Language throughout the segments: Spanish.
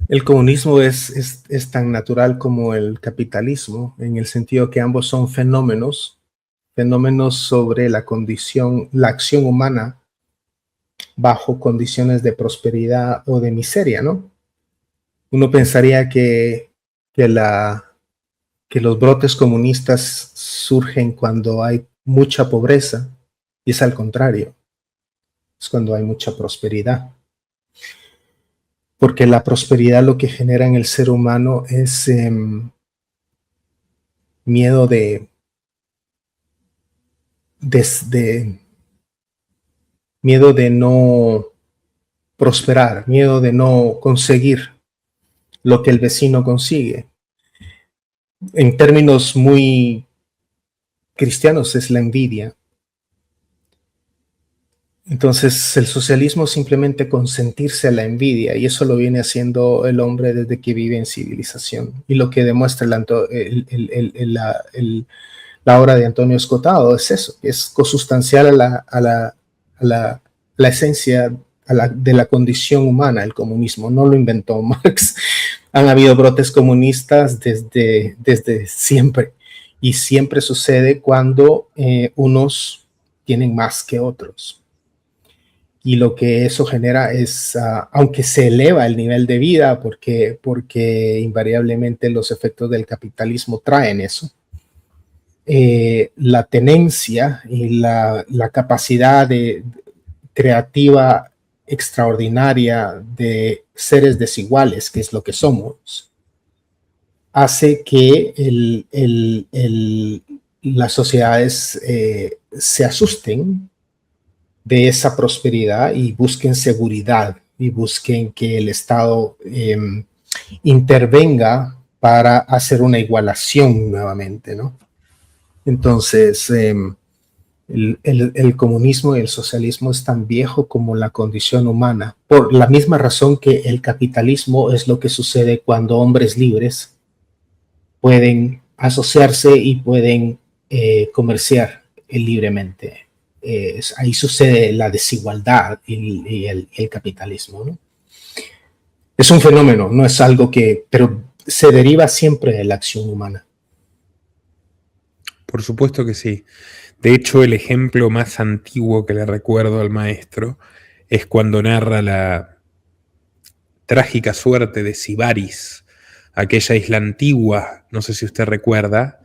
El comunismo es tan natural como el capitalismo, en el sentido que ambos son fenómenos sobre la condición, la acción humana bajo condiciones de prosperidad o de miseria, ¿no? Uno pensaría que, la, que los brotes comunistas surgen cuando hay mucha pobreza, y es al contrario, es cuando hay mucha prosperidad. Porque la prosperidad lo que genera en el ser humano es miedo de, de, miedo de no prosperar, miedo de no conseguir lo que el vecino consigue. En términos muy cristianos es la envidia. Entonces el socialismo simplemente consentirse a la envidia, y eso lo viene haciendo el hombre desde que vive en civilización. Y lo que demuestra la obra de Antonio Escotado es eso, es consustancial a la esencia de la condición humana, el comunismo. No lo inventó Marx. Han habido brotes comunistas desde siempre, y siempre sucede cuando unos tienen más que otros. Y lo que eso genera es, aunque se eleva el nivel de vida, porque invariablemente los efectos del capitalismo traen eso, la tenencia y la capacidad creativa extraordinaria de seres desiguales, que es lo que somos, hace que las sociedades se asusten de esa prosperidad y busquen seguridad y busquen que el Estado intervenga para hacer una igualación nuevamente, ¿no? Entonces, el comunismo y el socialismo es tan viejo como la condición humana, por la misma razón que el capitalismo es lo que sucede cuando hombres libres pueden asociarse y pueden comerciar libremente. Ahí sucede la desigualdad y el capitalismo, ¿no? Es un fenómeno, no es algo pero se deriva siempre de la acción humana. Por supuesto que sí. De hecho, el ejemplo más antiguo que le recuerdo al maestro es cuando narra la trágica suerte de Sibaris, aquella isla antigua, no sé si usted recuerda,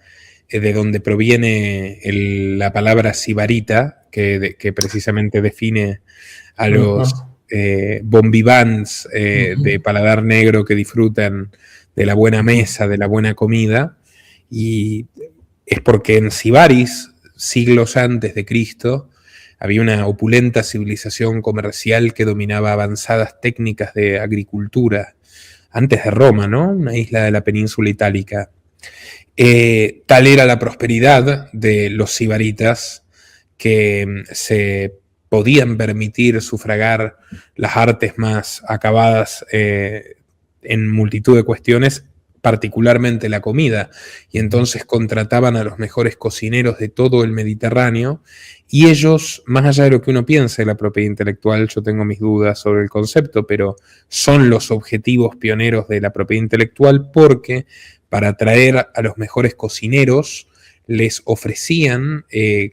de donde proviene la palabra sibarita, que precisamente define a los bombivans de paladar negro que disfrutan de la buena mesa, de la buena comida, y es porque en Sibaris, siglos antes de Cristo, había una opulenta civilización comercial que dominaba avanzadas técnicas de agricultura, antes de Roma, ¿no? Una isla de la península itálica. Tal era la prosperidad de los sibaritas que se podían permitir sufragar las artes más acabadas en multitud de cuestiones, particularmente la comida, y entonces contrataban a los mejores cocineros de todo el Mediterráneo, y ellos, más allá de lo que uno piense de la propiedad intelectual, yo tengo mis dudas sobre el concepto, pero son los objetivos pioneros de la propiedad intelectual, porque para atraer a los mejores cocineros les ofrecían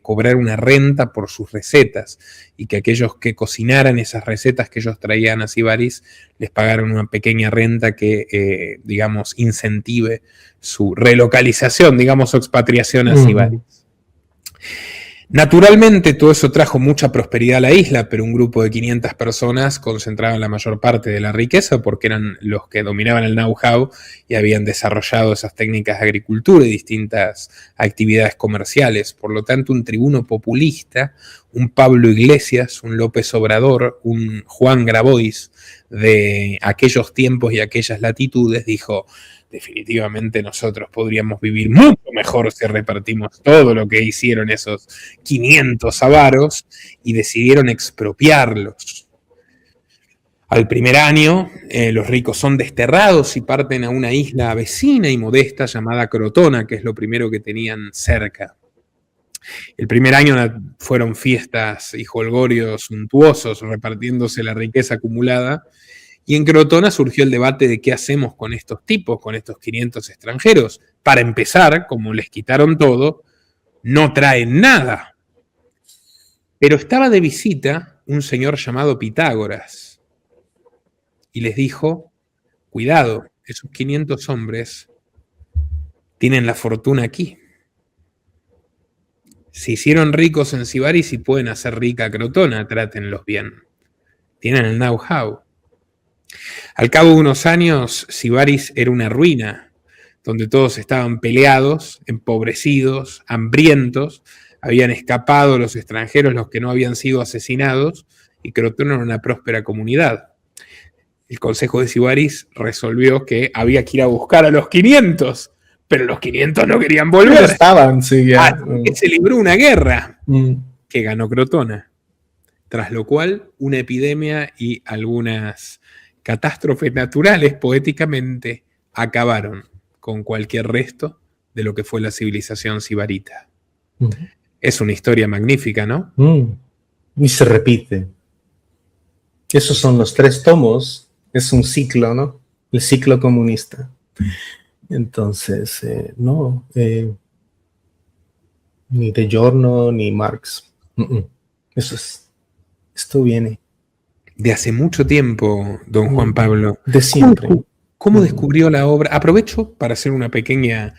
cobrar una renta por sus recetas, y que aquellos que cocinaran esas recetas que ellos traían a Sibaris les pagaran una pequeña renta que, digamos, incentive su relocalización, digamos, su expatriación a Sibaris. Naturalmente todo eso trajo mucha prosperidad a la isla, pero un grupo de 500 personas concentraban la mayor parte de la riqueza porque eran los que dominaban el know-how y habían desarrollado esas técnicas de agricultura y distintas actividades comerciales. Por lo tanto, un tribuno populista, un Pablo Iglesias, un López Obrador, un Juan Grabois de aquellos tiempos y aquellas latitudes, dijo: definitivamente nosotros podríamos vivir mucho mejor si repartimos todo lo que hicieron esos 500 avaros, y decidieron expropiarlos. Al primer año, los ricos son desterrados y parten a una isla vecina y modesta llamada Crotona, que es lo primero que tenían cerca. El primer año fueron fiestas y jolgorios suntuosos, repartiéndose la riqueza acumulada, Y en Crotona surgió el debate de qué hacemos con estos tipos, con estos 500 extranjeros. Para empezar, como les quitaron todo, no traen nada. Pero estaba de visita un señor llamado Pitágoras y les dijo, cuidado, esos 500 hombres tienen la fortuna aquí. Se hicieron ricos en Sibaris y pueden hacer rica a Crotona, trátenlos bien. Tienen el know-how. Al cabo de unos años, Sibaris era una ruina, donde todos estaban peleados, empobrecidos, hambrientos, habían escapado los extranjeros, los que no habían sido asesinados, y Crotona era una próspera comunidad. El Consejo de Sibaris resolvió que había que ir a buscar a los 500, pero los 500 no querían volver. No estaban, sí, ya. Así que se libró una guerra que ganó Crotona, tras lo cual una epidemia y algunas catástrofes naturales poéticamente acabaron con cualquier resto de lo que fue la civilización sibarita. Es una historia magnífica, ¿no? Y se repite. Esos son los 3 tomos. Es un ciclo, ¿no? El ciclo comunista. Entonces, ni de Giorno ni Marx. Esto viene. De hace mucho tiempo, don Juan Pablo. De siempre. ¿Cómo descubrió la obra? Aprovecho para hacer una pequeña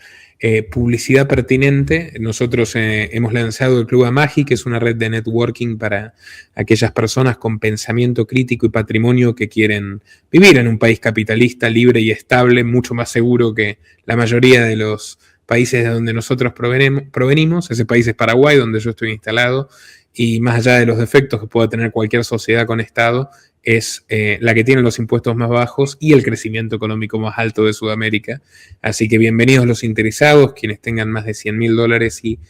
publicidad pertinente. Nosotros hemos lanzado el Club Amagi, que es una red de networking para aquellas personas con pensamiento crítico y patrimonio que quieren vivir en un país capitalista, libre y estable, mucho más seguro que la mayoría de los países de donde nosotros provenimos. Ese país es Paraguay, donde yo estoy instalado, y más allá de los defectos que pueda tener cualquier sociedad con Estado, es la que tiene los impuestos más bajos y el crecimiento económico más alto de Sudamérica. Así que bienvenidos los interesados, quienes tengan más de $100.000 y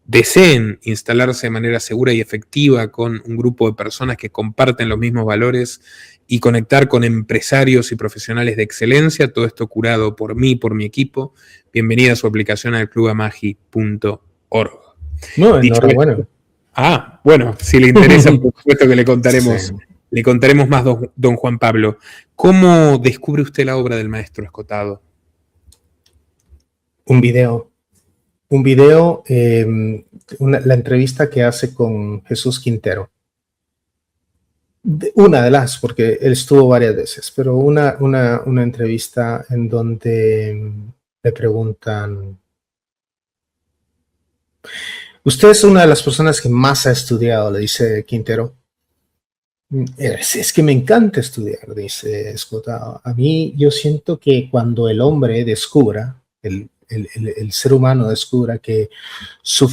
deseen instalarse de manera segura y efectiva con un grupo de personas que comparten los mismos valores y conectar con empresarios y profesionales de excelencia, todo esto curado por mí, por mi equipo. Bienvenida a su aplicación al clubamagi.org. No, enhorabuena. Bueno, si le interesa, por supuesto que le contaremos. Sí. Le contaremos más, don Juan Pablo. ¿Cómo descubre usted la obra del maestro Escotado? Un video, la entrevista que hace con Jesús Quintero. Una de las, porque él estuvo varias veces, pero una entrevista en donde le preguntan: usted es una de las personas que más ha estudiado, le dice Quintero. Es que me encanta estudiar, dice Escotado. A mí, yo siento que cuando el hombre descubra, el ser humano descubra que su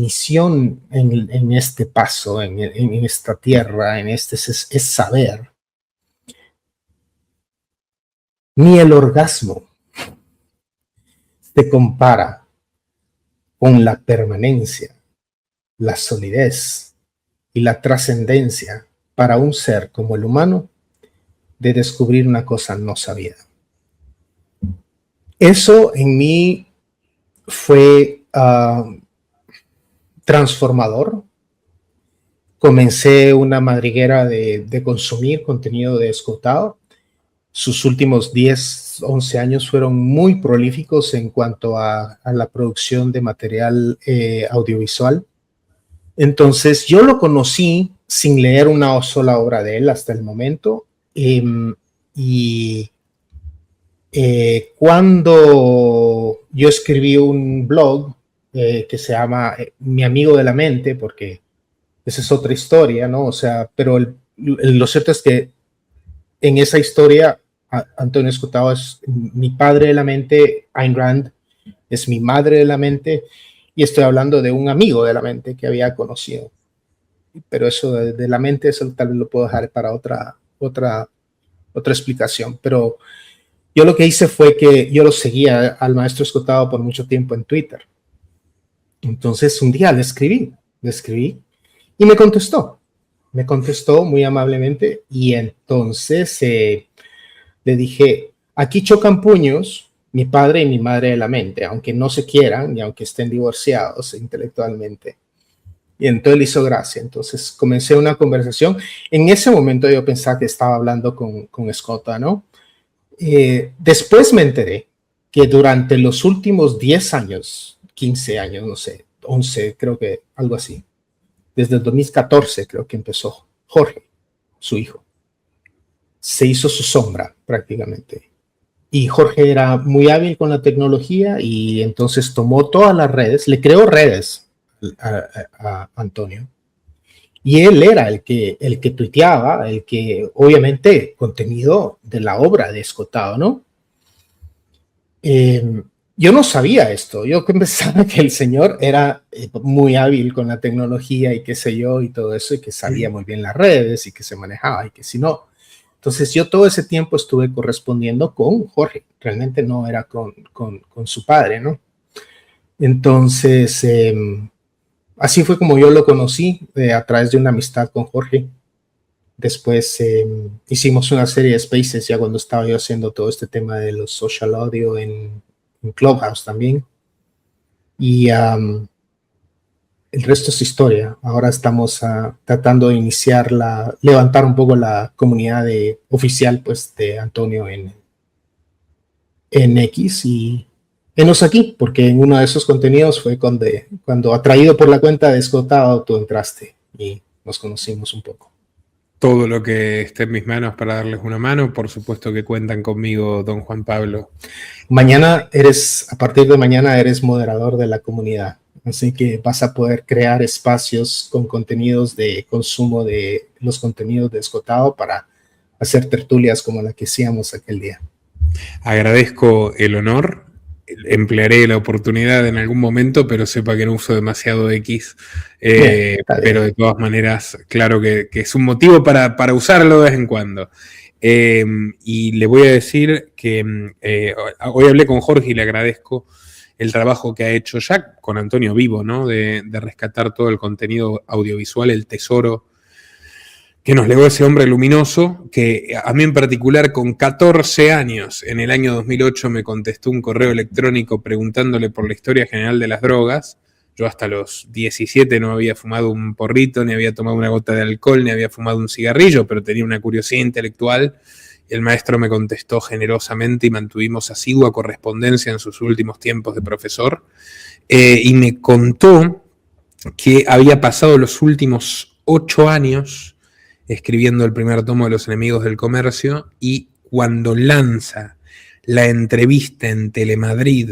misión en este paso, en esta tierra, es saber, ni el orgasmo se compara con la permanencia, la solidez y la trascendencia para un ser como el humano de descubrir una cosa no sabida. Eso en mí fue transformador. Comencé una madriguera de consumir contenido de Escotado. Sus últimos 10, 11 años fueron muy prolíficos en cuanto a la producción de material audiovisual. Entonces, yo lo conocí sin leer una sola obra de él hasta el momento. Cuando yo escribí un blog que se llama Mi Amigo de la Mente, porque esa es otra historia, ¿no? O sea, pero lo cierto es que en esa historia, Antonio Escotado es mi padre de la mente, Ayn Rand es mi madre de la mente, y estoy hablando de un amigo de la mente que había conocido. Pero eso de la mente, eso tal vez lo puedo dejar para otra explicación. Pero yo lo que hice fue que yo lo seguía al maestro Escotado por mucho tiempo en Twitter. Entonces un día le escribí y me contestó muy amablemente, y entonces le dije: aquí chocan puños mi padre y mi madre de la mente, aunque no se quieran y aunque estén divorciados intelectualmente. Y entonces le hizo gracia. Entonces comencé una conversación. En ese momento yo pensaba que estaba hablando con Escota, ¿no? Después me enteré que durante los últimos 10 años, 15 años, no sé, 11, creo que algo así, desde el 2014 creo que empezó Jorge, su hijo, se hizo su sombra prácticamente. Y Jorge era muy hábil con la tecnología y entonces tomó todas las redes, le creó redes a Antonio. Y él era el que tuiteaba, el que, obviamente, contenido de la obra de Escotado, ¿no? Yo no sabía esto, yo pensaba que el señor era muy hábil con la tecnología y qué sé yo y todo eso, y que sabía muy bien las redes y que se manejaba y que si no. Entonces yo todo ese tiempo estuve correspondiendo con Jorge, realmente no era con su padre, ¿no? Entonces, así fue como yo lo conocí, a través de una amistad con Jorge. Después hicimos una serie de spaces ya cuando estaba yo haciendo todo este tema de los social audio en Clubhouse también. Y el resto es historia. Ahora estamos tratando de iniciar levantar un poco la comunidad oficial pues, de Antonio en X y enos aquí, porque en uno de esos contenidos fue cuando atraído por la cuenta de Escotado tú entraste y nos conocimos un poco. Todo lo que esté en mis manos para darles una mano, por supuesto que cuentan conmigo, don Juan Pablo. A partir de mañana eres moderador de la comunidad, así que vas a poder crear espacios con contenidos de consumo de los contenidos de Escotado para hacer tertulias como la que hacíamos aquel día. Agradezco el honor, emplearé la oportunidad en algún momento, pero sepa que no uso demasiado X, pero de todas maneras, claro que es un motivo para usarlo de vez en cuando. Y le voy a decir que hoy hablé con Jorge y le agradezco el trabajo que ha hecho ya con Antonio vivo, ¿no? De rescatar todo el contenido audiovisual, el tesoro que nos legó ese hombre luminoso, que a mí en particular con 14 años, en el año 2008, me contestó un correo electrónico preguntándole por la historia general de las drogas. Yo hasta los 17 no había fumado un porrito, ni había tomado una gota de alcohol, ni había fumado un cigarrillo, pero tenía una curiosidad intelectual. El maestro me contestó generosamente y mantuvimos asidua correspondencia en sus últimos tiempos de profesor. Y me contó que había pasado los últimos 8 años escribiendo el primer tomo de Los Enemigos del Comercio, y cuando lanza la entrevista en Telemadrid,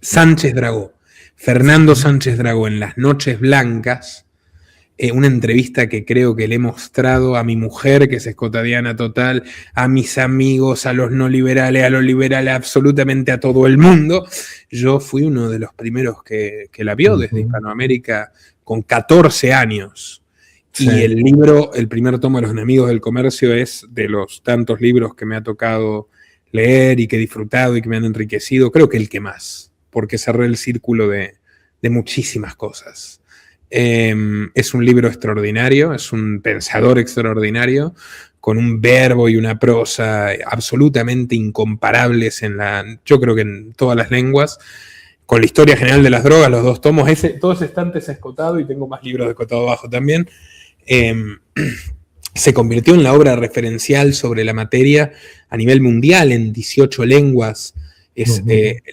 Sánchez Dragó, Fernando Sánchez Dragó en Las Noches Blancas, una entrevista que creo que le he mostrado a mi mujer, que es escotadiana total, a mis amigos, a los no liberales, a los liberales, absolutamente a todo el mundo. Yo fui uno de los primeros que la vio desde Hispanoamérica con 14 años. Sí. Y el libro, el primer tomo de Los Enemigos del Comercio, es de los tantos libros que me ha tocado leer y que he disfrutado y que me han enriquecido, creo que el que más, porque cerré el círculo de muchísimas cosas. Es un libro extraordinario, es un pensador extraordinario, con un verbo y una prosa absolutamente incomparables yo creo que en todas las lenguas. Con la historia general de las drogas, los 2 tomos, todo ese estante es Escotado y tengo más libros de Escotado abajo también. Se convirtió en la obra referencial sobre la materia a nivel mundial en 18 lenguas. Es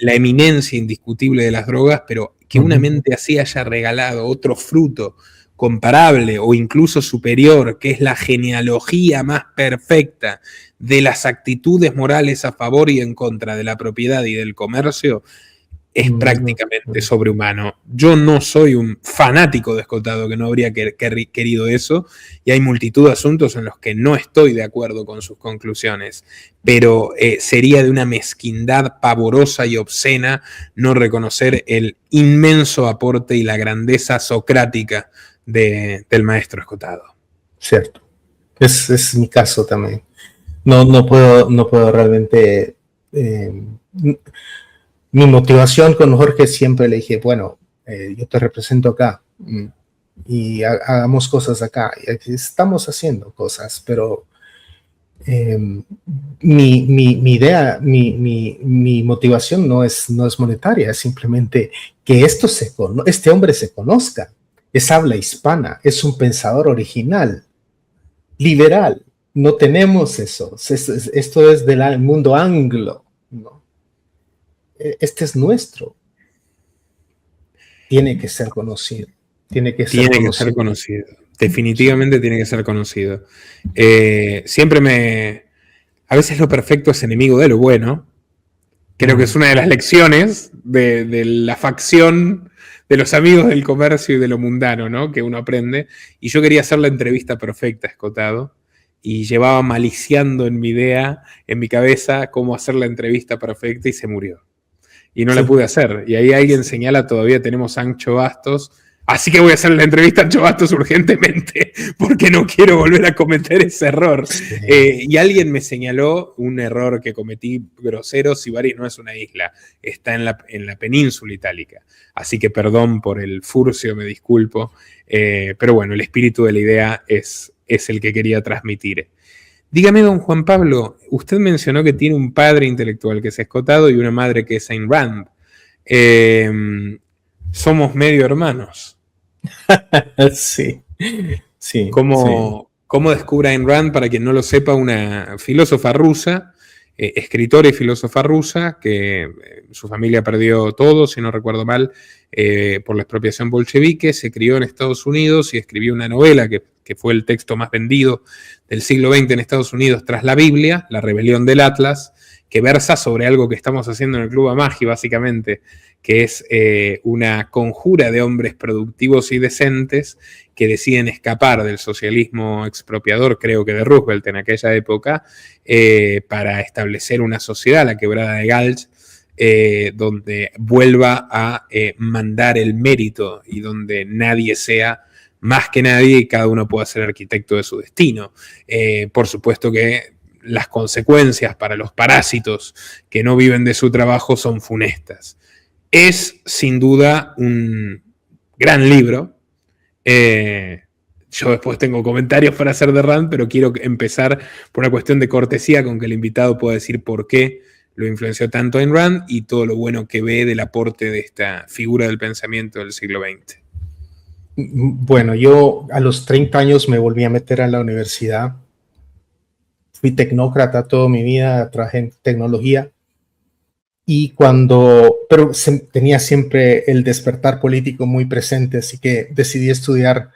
la eminencia indiscutible de las drogas, pero que una mente así haya regalado otro fruto comparable o incluso superior, que es la genealogía más perfecta de las actitudes morales a favor y en contra de la propiedad y del comercio, es prácticamente sobrehumano. Yo no soy un fanático de Escotado, que no habría querido eso, y hay multitud de asuntos en los que no estoy de acuerdo con sus conclusiones, pero sería de una mezquindad pavorosa y obscena no reconocer el inmenso aporte y la grandeza socrática del maestro Escotado. Cierto. Es mi caso también. No puedo realmente... mi motivación con Jorge siempre le dije, bueno, yo te represento acá y hagamos cosas acá. Y aquí estamos haciendo cosas, pero Mi idea, mi motivación no es monetaria, es simplemente que este hombre se conozca, es habla hispana, es un pensador original, liberal. No tenemos eso. Esto es del mundo anglo, ¿no? Este es nuestro. Tiene que ser conocido. Tiene que ser conocido. Definitivamente tiene que ser conocido. A veces lo perfecto es enemigo de lo bueno. Creo que es una de las lecciones de la facción de los amigos del comercio y de lo mundano, ¿no? Que uno aprende. Y yo quería hacer la entrevista perfecta, Escotado, y llevaba maliciando en mi idea, en mi cabeza, cómo hacer la entrevista perfecta y se murió. Y no la pude hacer. Y ahí alguien señala, todavía tenemos a Ancho Bastos. Así que voy a hacer la entrevista a Ancho Bastos urgentemente, porque no quiero volver a cometer ese error. Sí. Y alguien me señaló un error que cometí grosero. Sibari no es una isla, está en la península itálica. Así que perdón por el furcio, me disculpo. Pero bueno, el espíritu de la idea es el que quería transmitir. Dígame, don Juan Pablo, usted mencionó que tiene un padre intelectual que es Escotado y una madre que es Ayn Rand. Somos medio hermanos. Sí, sí. ¿Cómo descubre Ayn Rand? Para quien no lo sepa, una filósofa rusa, escritora y filósofa rusa, que su familia perdió todo, si no recuerdo mal, por la expropiación bolchevique, se crió en Estados Unidos y escribió una novela que fue el texto más vendido del siglo XX en Estados Unidos tras la Biblia, La Rebelión del Atlas, que versa sobre algo que estamos haciendo en el Club Amagi, básicamente, que es una conjura de hombres productivos y decentes que deciden escapar del socialismo expropiador, creo que de Roosevelt en aquella época, para establecer una sociedad, la Quebrada de Galge, donde vuelva a mandar el mérito y donde nadie sea más que nadie y cada uno pueda ser arquitecto de su destino. Por supuesto que las consecuencias para los parásitos que no viven de su trabajo son funestas. Es sin duda un gran libro. Yo después tengo comentarios para hacer de Rand, pero quiero empezar por una cuestión de cortesía con que el invitado pueda decir por qué lo influenció tanto Ayn Rand y todo lo bueno que ve del aporte de esta figura del pensamiento del siglo XX. Bueno, yo a los 30 años me volví a meter a la universidad. Fui tecnócrata toda mi vida, trabajé en tecnología. Pero tenía siempre el despertar político muy presente, así que decidí estudiar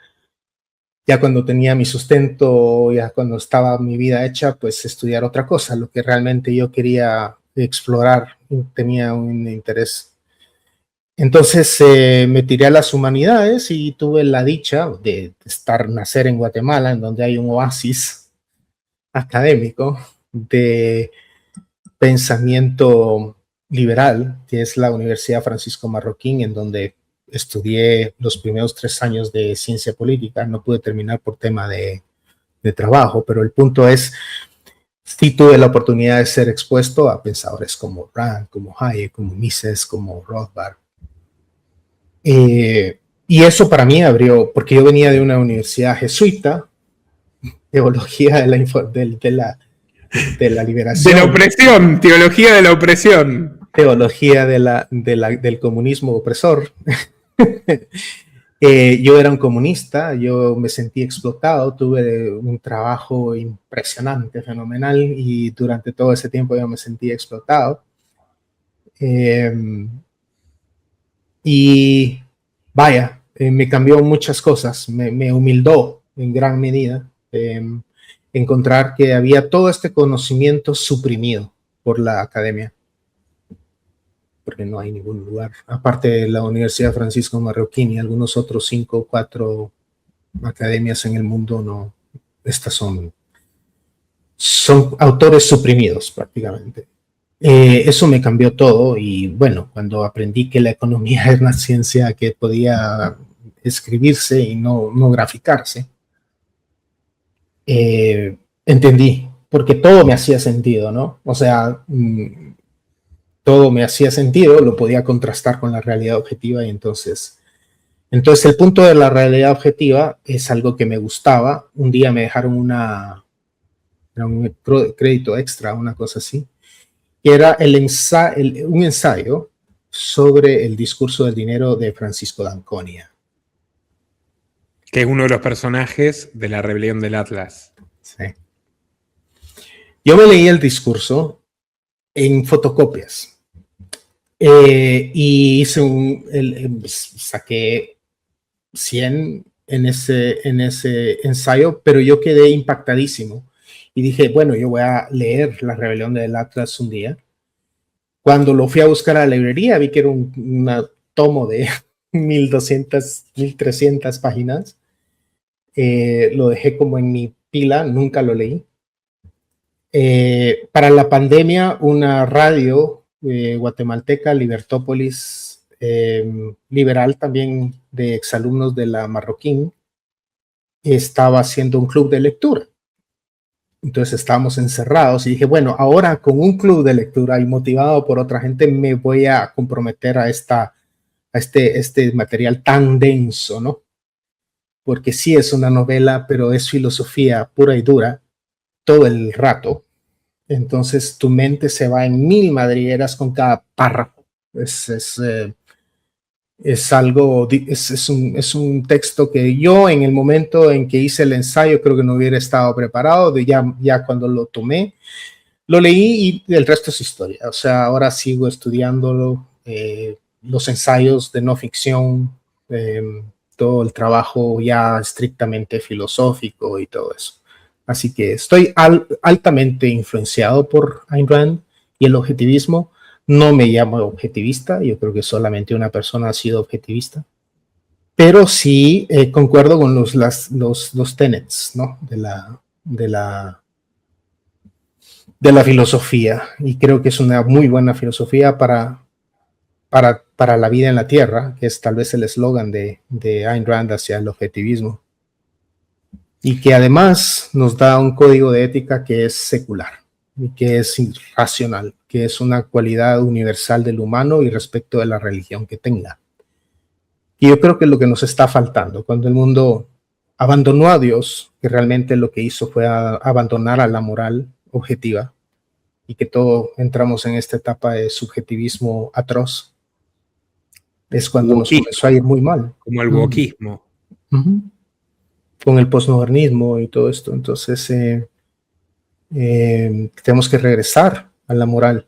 ya cuando tenía mi sustento, ya cuando estaba mi vida hecha, pues estudiar otra cosa, lo que realmente yo quería explorar, tenía un interés. Entonces me tiré a las humanidades y tuve la dicha de nacer en Guatemala, en donde hay un oasis académico de pensamiento liberal, que es la Universidad Francisco Marroquín, en donde estudié los primeros 3 años de ciencia política. No pude terminar por tema de trabajo, pero el punto es, sí tuve la oportunidad de ser expuesto a pensadores como Rand, como Hayek, como Mises, como Rothbard. Y eso para mí abrió, porque yo venía de una universidad jesuita, teología de la liberación. De la opresión, teología de la opresión. Teología del comunismo opresor. Yo era un comunista, yo me sentí explotado, tuve un trabajo impresionante, fenomenal, y durante todo ese tiempo yo me sentí explotado. Y vaya, me cambió muchas cosas, me humildó en gran medida. Encontrar que había todo este conocimiento suprimido por la academia, porque no hay ningún lugar, aparte de la Universidad Francisco Marroquín y algunos otros 5 o 4 academias en el mundo, no, estas son autores suprimidos prácticamente. Eso me cambió todo y bueno, cuando aprendí que la economía era una ciencia que podía escribirse y no graficarse, entendí, porque todo me hacía sentido, ¿no? O sea, todo me hacía sentido, lo podía contrastar con la realidad objetiva y entonces el punto de la realidad objetiva es algo que me gustaba. Un día me dejaron una era un crédito extra, una cosa así, que era un ensayo sobre el discurso del dinero de Francisco de Anconia. Que es uno de los personajes de la rebelión del Atlas. Sí. Yo me leí el discurso en fotocopias y saqué 100 en ese ensayo, pero yo quedé impactadísimo y dije, bueno, yo voy a leer La rebelión del Atlas un día. Cuando lo fui a buscar a la librería, vi que era un tomo de 1200, 1300 páginas. Lo dejé como en mi pila, nunca lo leí. Para la pandemia, una radio guatemalteca, Libertópolis, liberal también, de exalumnos de la Marroquín, estaba haciendo un club de lectura. Entonces estábamos encerrados y dije, bueno, ahora con un club de lectura y motivado por otra gente, me voy a comprometer a este material tan denso, ¿no? Porque sí es una novela, pero es filosofía pura y dura todo el rato. Entonces tu mente se va en 1000 madrigueras con cada párrafo. Es un texto que yo, en el momento en que hice el ensayo, creo que no hubiera estado preparado. Ya cuando lo tomé, lo leí y el resto es historia. O sea, ahora sigo estudiándolo, los ensayos de no ficción, todo el trabajo ya estrictamente filosófico y todo eso. Así que estoy altamente influenciado por Ayn Rand y el objetivismo. No me llamo objetivista, yo creo que solamente una persona ha sido objetivista, pero sí concuerdo con los tenets, ¿no? de la filosofía, y creo que es una muy buena filosofía para la vida en la Tierra, que es tal vez el eslogan de Ayn Rand hacia el objetivismo, y que además nos da un código de ética que es secular y que es racional, que es una cualidad universal del humano y respecto de la religión que tenga. Y yo creo que es lo que nos está faltando cuando el mundo abandonó a Dios, que realmente lo que hizo fue abandonar a la moral objetiva, y que todos entramos en esta etapa de subjetivismo atroz, es cuando nos comenzó a ir muy mal. Como el wokismo. Con el posmodernismo y todo esto. Entonces, tenemos que regresar a la moral.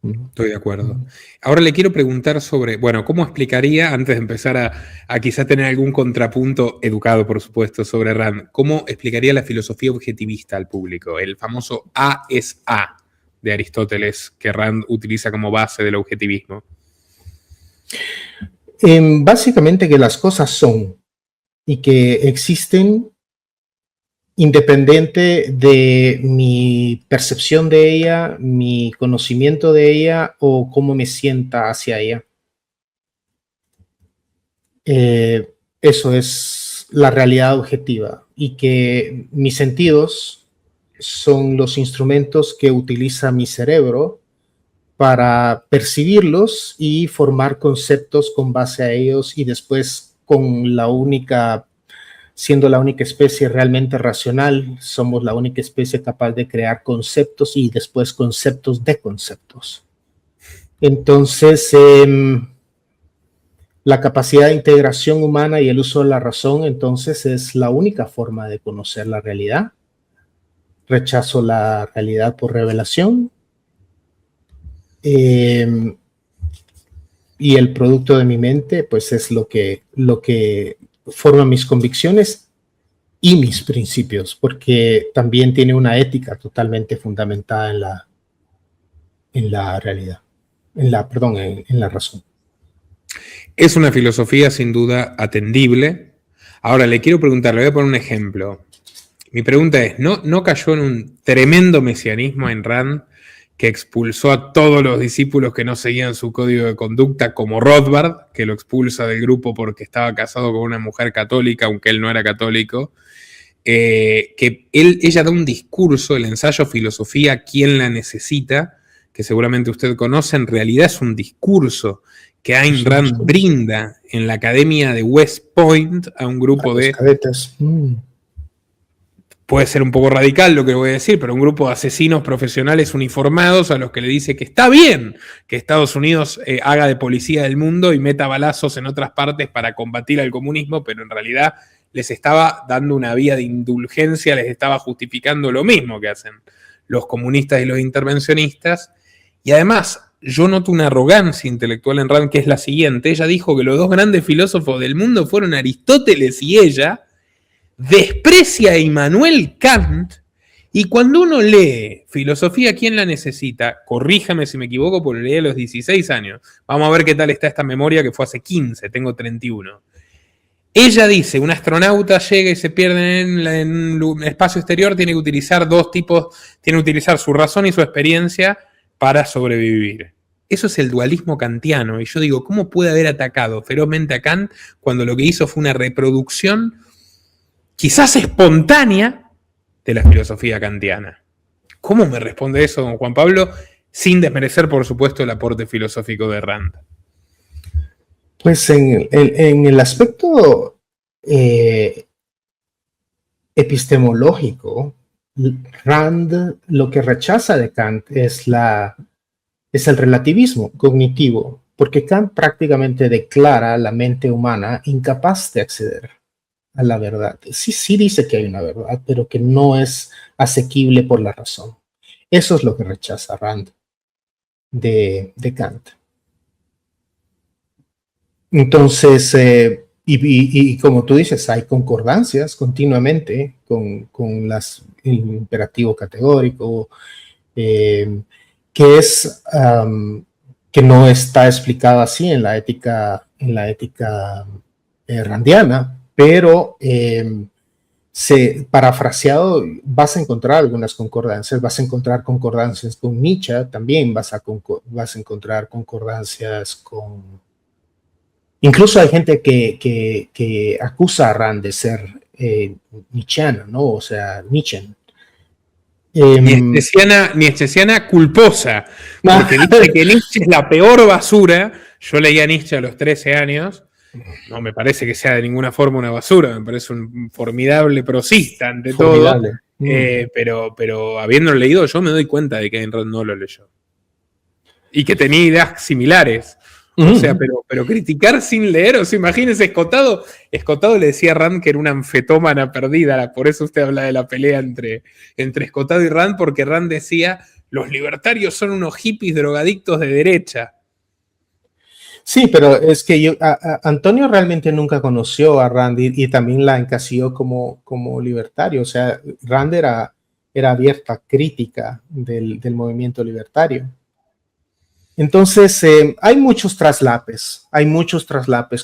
Estoy de acuerdo. Ahora le quiero preguntar sobre, bueno, ¿cómo explicaría, antes de empezar a quizá tener algún contrapunto educado, por supuesto, sobre Rand, cómo explicaría la filosofía objetivista al público? El famoso A es A de Aristóteles, que Rand utiliza como base del objetivismo. Básicamente que las cosas son y que existen independiente de mi percepción de ella, mi conocimiento de ella o cómo me sienta hacia ella. Eso es la realidad objetiva, y que mis sentidos son los instrumentos que utiliza mi cerebro para percibirlos y formar conceptos con base a ellos, y después siendo la única especie realmente racional, somos la única especie capaz de crear conceptos y después conceptos de conceptos. Entonces, la capacidad de integración humana y el uso de la razón, entonces, es la única forma de conocer la realidad. Rechazo la realidad por revelación. Y el producto de mi mente, pues, es lo que forma mis convicciones y mis principios, porque también tiene una ética totalmente fundamentada en la realidad, en la razón. Es una filosofía sin duda atendible. Ahora le quiero preguntar, le voy a poner un ejemplo. Mi pregunta es, ¿no cayó en un tremendo mesianismo en Rand, que expulsó a todos los discípulos que no seguían su código de conducta, como Rothbard, que lo expulsa del grupo porque estaba casado con una mujer católica, aunque él no era católico? Que ella da un discurso, el ensayo Filosofía, ¿quién la necesita?, que seguramente usted conoce. En realidad es un discurso que Ayn Rand brinda en la Academia de West Point a un grupo de cadetes. puede ser un poco radical lo que voy a decir, pero un grupo de asesinos profesionales uniformados a los que le dice que está bien que Estados Unidos haga de policía del mundo y meta balazos en otras partes para combatir al comunismo, pero en realidad les estaba dando una vía de indulgencia, les estaba justificando lo mismo que hacen los comunistas y los intervencionistas. Y además, yo noto una arrogancia intelectual en Rand que es la siguiente. Ella dijo que los dos grandes filósofos del mundo fueron Aristóteles y ella. Desprecia a Immanuel Kant, y cuando uno lee filosofía, ¿quién la necesita? Corríjame si me equivoco, porque lo leí a los 16 años. Vamos a ver qué tal está esta memoria, que fue hace 15, tengo 31. Ella dice, un astronauta llega y se pierde en el espacio exterior, tiene que utilizar tiene que utilizar su razón y su experiencia para sobrevivir. Eso es el dualismo kantiano, y yo digo, ¿cómo puede haber atacado ferozmente a Kant cuando lo que hizo fue una reproducción quizás espontánea de la filosofía kantiana? ¿Cómo me responde eso, don Juan Pablo? Sin desmerecer, por supuesto, el aporte filosófico de Rand. Pues en el aspecto epistemológico, Rand lo que rechaza de Kant es el relativismo cognitivo, porque Kant prácticamente declara la mente humana incapaz de acceder a la verdad. Sí dice que hay una verdad, pero que no es asequible por la razón. Eso es lo que rechaza Rand de Kant. Entonces, y como tú dices, hay concordancias continuamente con el imperativo categórico, que no está explicado así en la ética randiana, pero parafraseado vas a encontrar algunas concordancias, vas a encontrar concordancias con Nietzsche, también vas a encontrar concordancias con... Incluso hay gente que acusa a Rand de ser nietzscheano, ¿no? O sea, Nietzsche. Nietzscheana culposa, porque dice que Nietzsche es la peor basura. Yo leí a Nietzsche a los 13 años. No me parece que sea de ninguna forma una basura, me parece un formidable prosista ante todo. Pero habiéndolo leído, yo me doy cuenta de que Ayn Rand no lo leyó. Y que tenía ideas similares. O sea, pero criticar sin leer, o sea, imagínense, Escotado le decía a Rand que era una anfetómana perdida, por eso usted habla de la pelea entre Escotado y Rand, porque Rand decía, los libertarios son unos hippies drogadictos de derecha. Sí, pero es que Antonio realmente nunca conoció a Rand y también la encasilló como libertario, o sea, Rand era abierta crítica del movimiento libertario. Entonces, hay muchos traslapes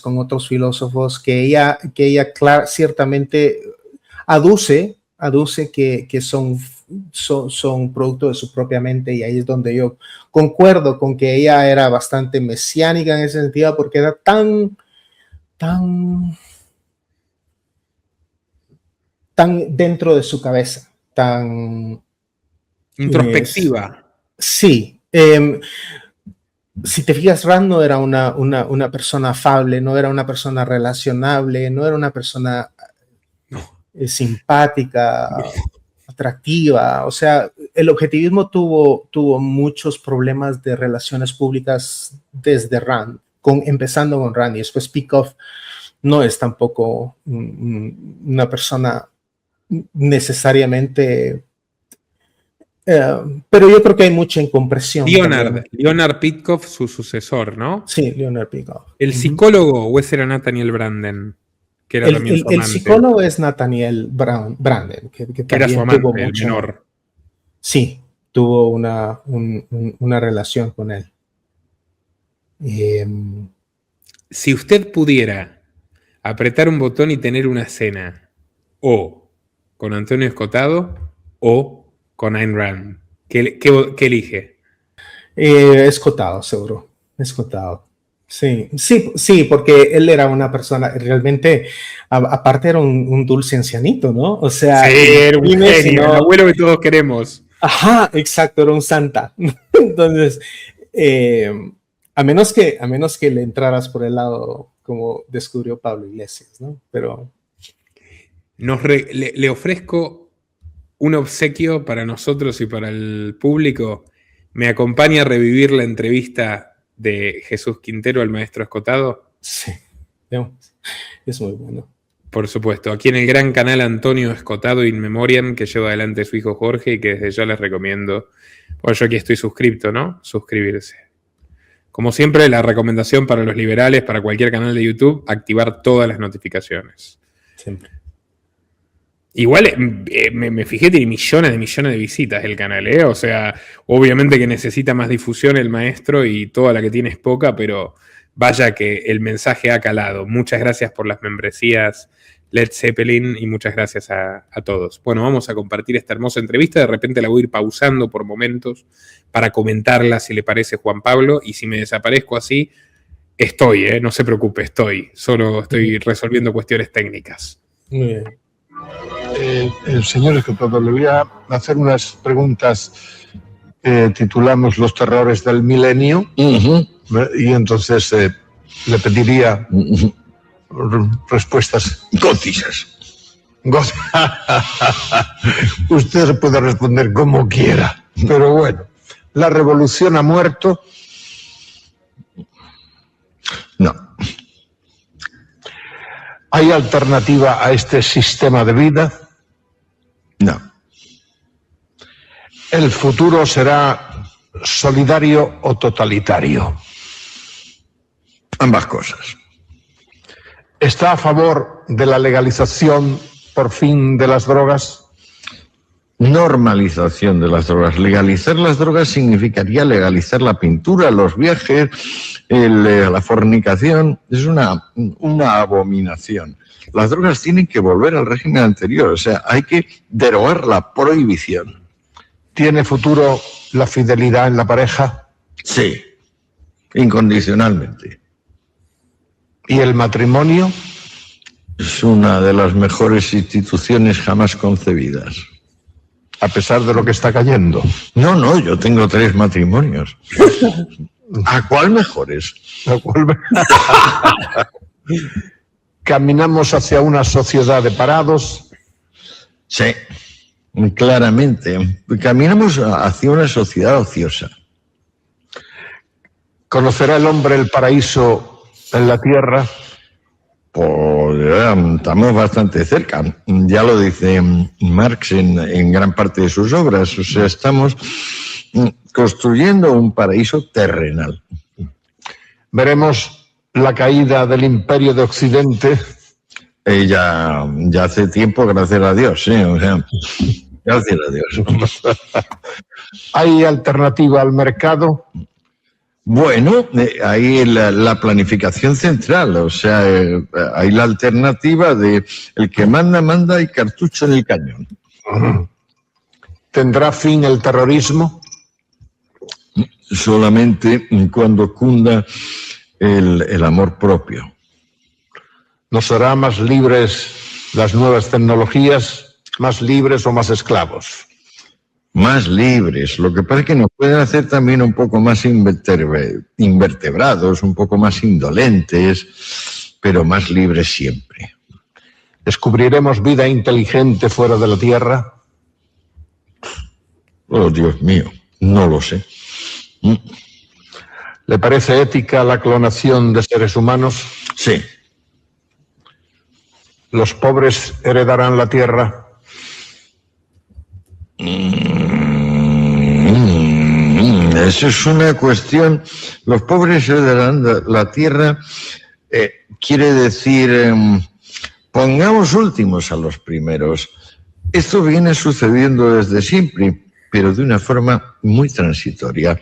con otros filósofos que ella ciertamente aduce que son producto de su propia mente, y ahí es donde yo concuerdo con que ella era bastante mesiánica en ese sentido, porque era tan dentro de su cabeza, tan introspectiva. Sí. Si te fijas, Rand no era una persona afable, no era una persona relacionable, no era una persona simpática, atractiva. O sea, el objetivismo tuvo muchos problemas de relaciones públicas desde Rand, empezando con Rand, y después Peikoff no es tampoco una persona necesariamente... pero yo creo que hay mucha incompresión. Leonard Peikoff, su sucesor, ¿no? Sí, Leonard Peikoff. ¿El psicólogo o ese era Nathaniel Branden? Que era también su amante. El psicólogo es Nathaniel Branden, que era su amante, el menor. Sí, tuvo una relación con él. Si usted pudiera apretar un botón y tener una cena, o con Antonio Escotado, o con Ayn Rand, ¿qué elige? Escotado, seguro. Escotado. Sí, porque él era una persona, realmente, aparte era un dulce ancianito, ¿no? O sea, era un genio, el abuelo que todos queremos. Ajá, exacto, era un santa. Entonces, a menos que le entraras por el lado como descubrió Pablo Iglesias, ¿no? Pero... Le ofrezco un obsequio para nosotros y para el público. ¿Me acompaña a revivir la entrevista de Jesús Quintero al maestro Escotado? Sí, es muy bueno. Por supuesto, aquí en el gran canal Antonio Escotado In Memoriam, que lleva adelante su hijo Jorge y que desde ya les recomiendo, pues yo aquí estoy suscripto, ¿no? Suscribirse. Como siempre, la recomendación para los liberales, para cualquier canal de YouTube, activar todas las notificaciones. Siempre. Igual me fijé, tiene millones de visitas el canal, ¿eh? O sea, obviamente que necesita más difusión el maestro y toda la que tiene es poca, pero vaya que el mensaje ha calado. Muchas gracias por las membresías Led Zeppelin y muchas gracias a todos. Bueno, vamos a compartir esta hermosa entrevista. De repente la voy a ir pausando por momentos para comentarla, si le parece, Juan Pablo. Y si me desaparezco así, estoy, no se preocupe, solo estoy resolviendo cuestiones técnicas. Muy bien. Señor Escotado, le voy a hacer unas preguntas que titulamos Los terrores del milenio. Y entonces le pediría respuestas concisas. Usted puede responder como quiera, pero bueno, ¿la revolución ha muerto? No. ¿Hay alternativa a este sistema de vida? No. ¿El futuro será solidario o totalitario? Ambas cosas. ¿Está a favor de la legalización, por fin, de las drogas? Normalización de las drogas. Legalizar las drogas significaría legalizar la pintura, los viajes, la fornicación. Es una abominación. Las drogas tienen que volver al régimen anterior, o sea, hay que derogar la prohibición. ¿Tiene futuro la fidelidad en la pareja? Sí, incondicionalmente. ¿Y el matrimonio? Es una de las mejores instituciones jamás concebidas. A pesar de lo que está cayendo. No, yo tengo 3 matrimonios. ¿A cuál mejores? ¿A cuál ¿Caminamos hacia una sociedad de parados? Sí, claramente. Caminamos hacia una sociedad ociosa. ¿Conocerá el hombre el paraíso en la tierra? Pues estamos bastante cerca. Ya lo dice Marx en gran parte de sus obras. O sea, estamos construyendo un paraíso terrenal. Veremos la caída del Imperio de Occidente. Ya hace tiempo, gracias a Dios, ¿sí? O sea, gracias a Dios. ¿Hay alternativa al mercado? Bueno, hay la planificación central, o sea, hay la alternativa de el que manda y cartucho en el cañón. ¿Tendrá fin el terrorismo? Solamente cuando cunda el amor propio. ¿Nos hará más libres las nuevas tecnologías, más libres o más esclavos? Más libres. Lo que pasa es que nos pueden hacer también un poco más invertebrados, un poco más indolentes, pero más libres siempre. ¿Descubriremos vida inteligente fuera de la Tierra? Oh, Dios mío, no lo sé. ¿Le parece ética la clonación de seres humanos? Sí. ¿Los pobres heredarán la Tierra? Eso es una cuestión. Los pobres heredarán la tierra. Quiere decir, pongamos últimos a los primeros. Esto viene sucediendo desde siempre, pero de una forma muy transitoria.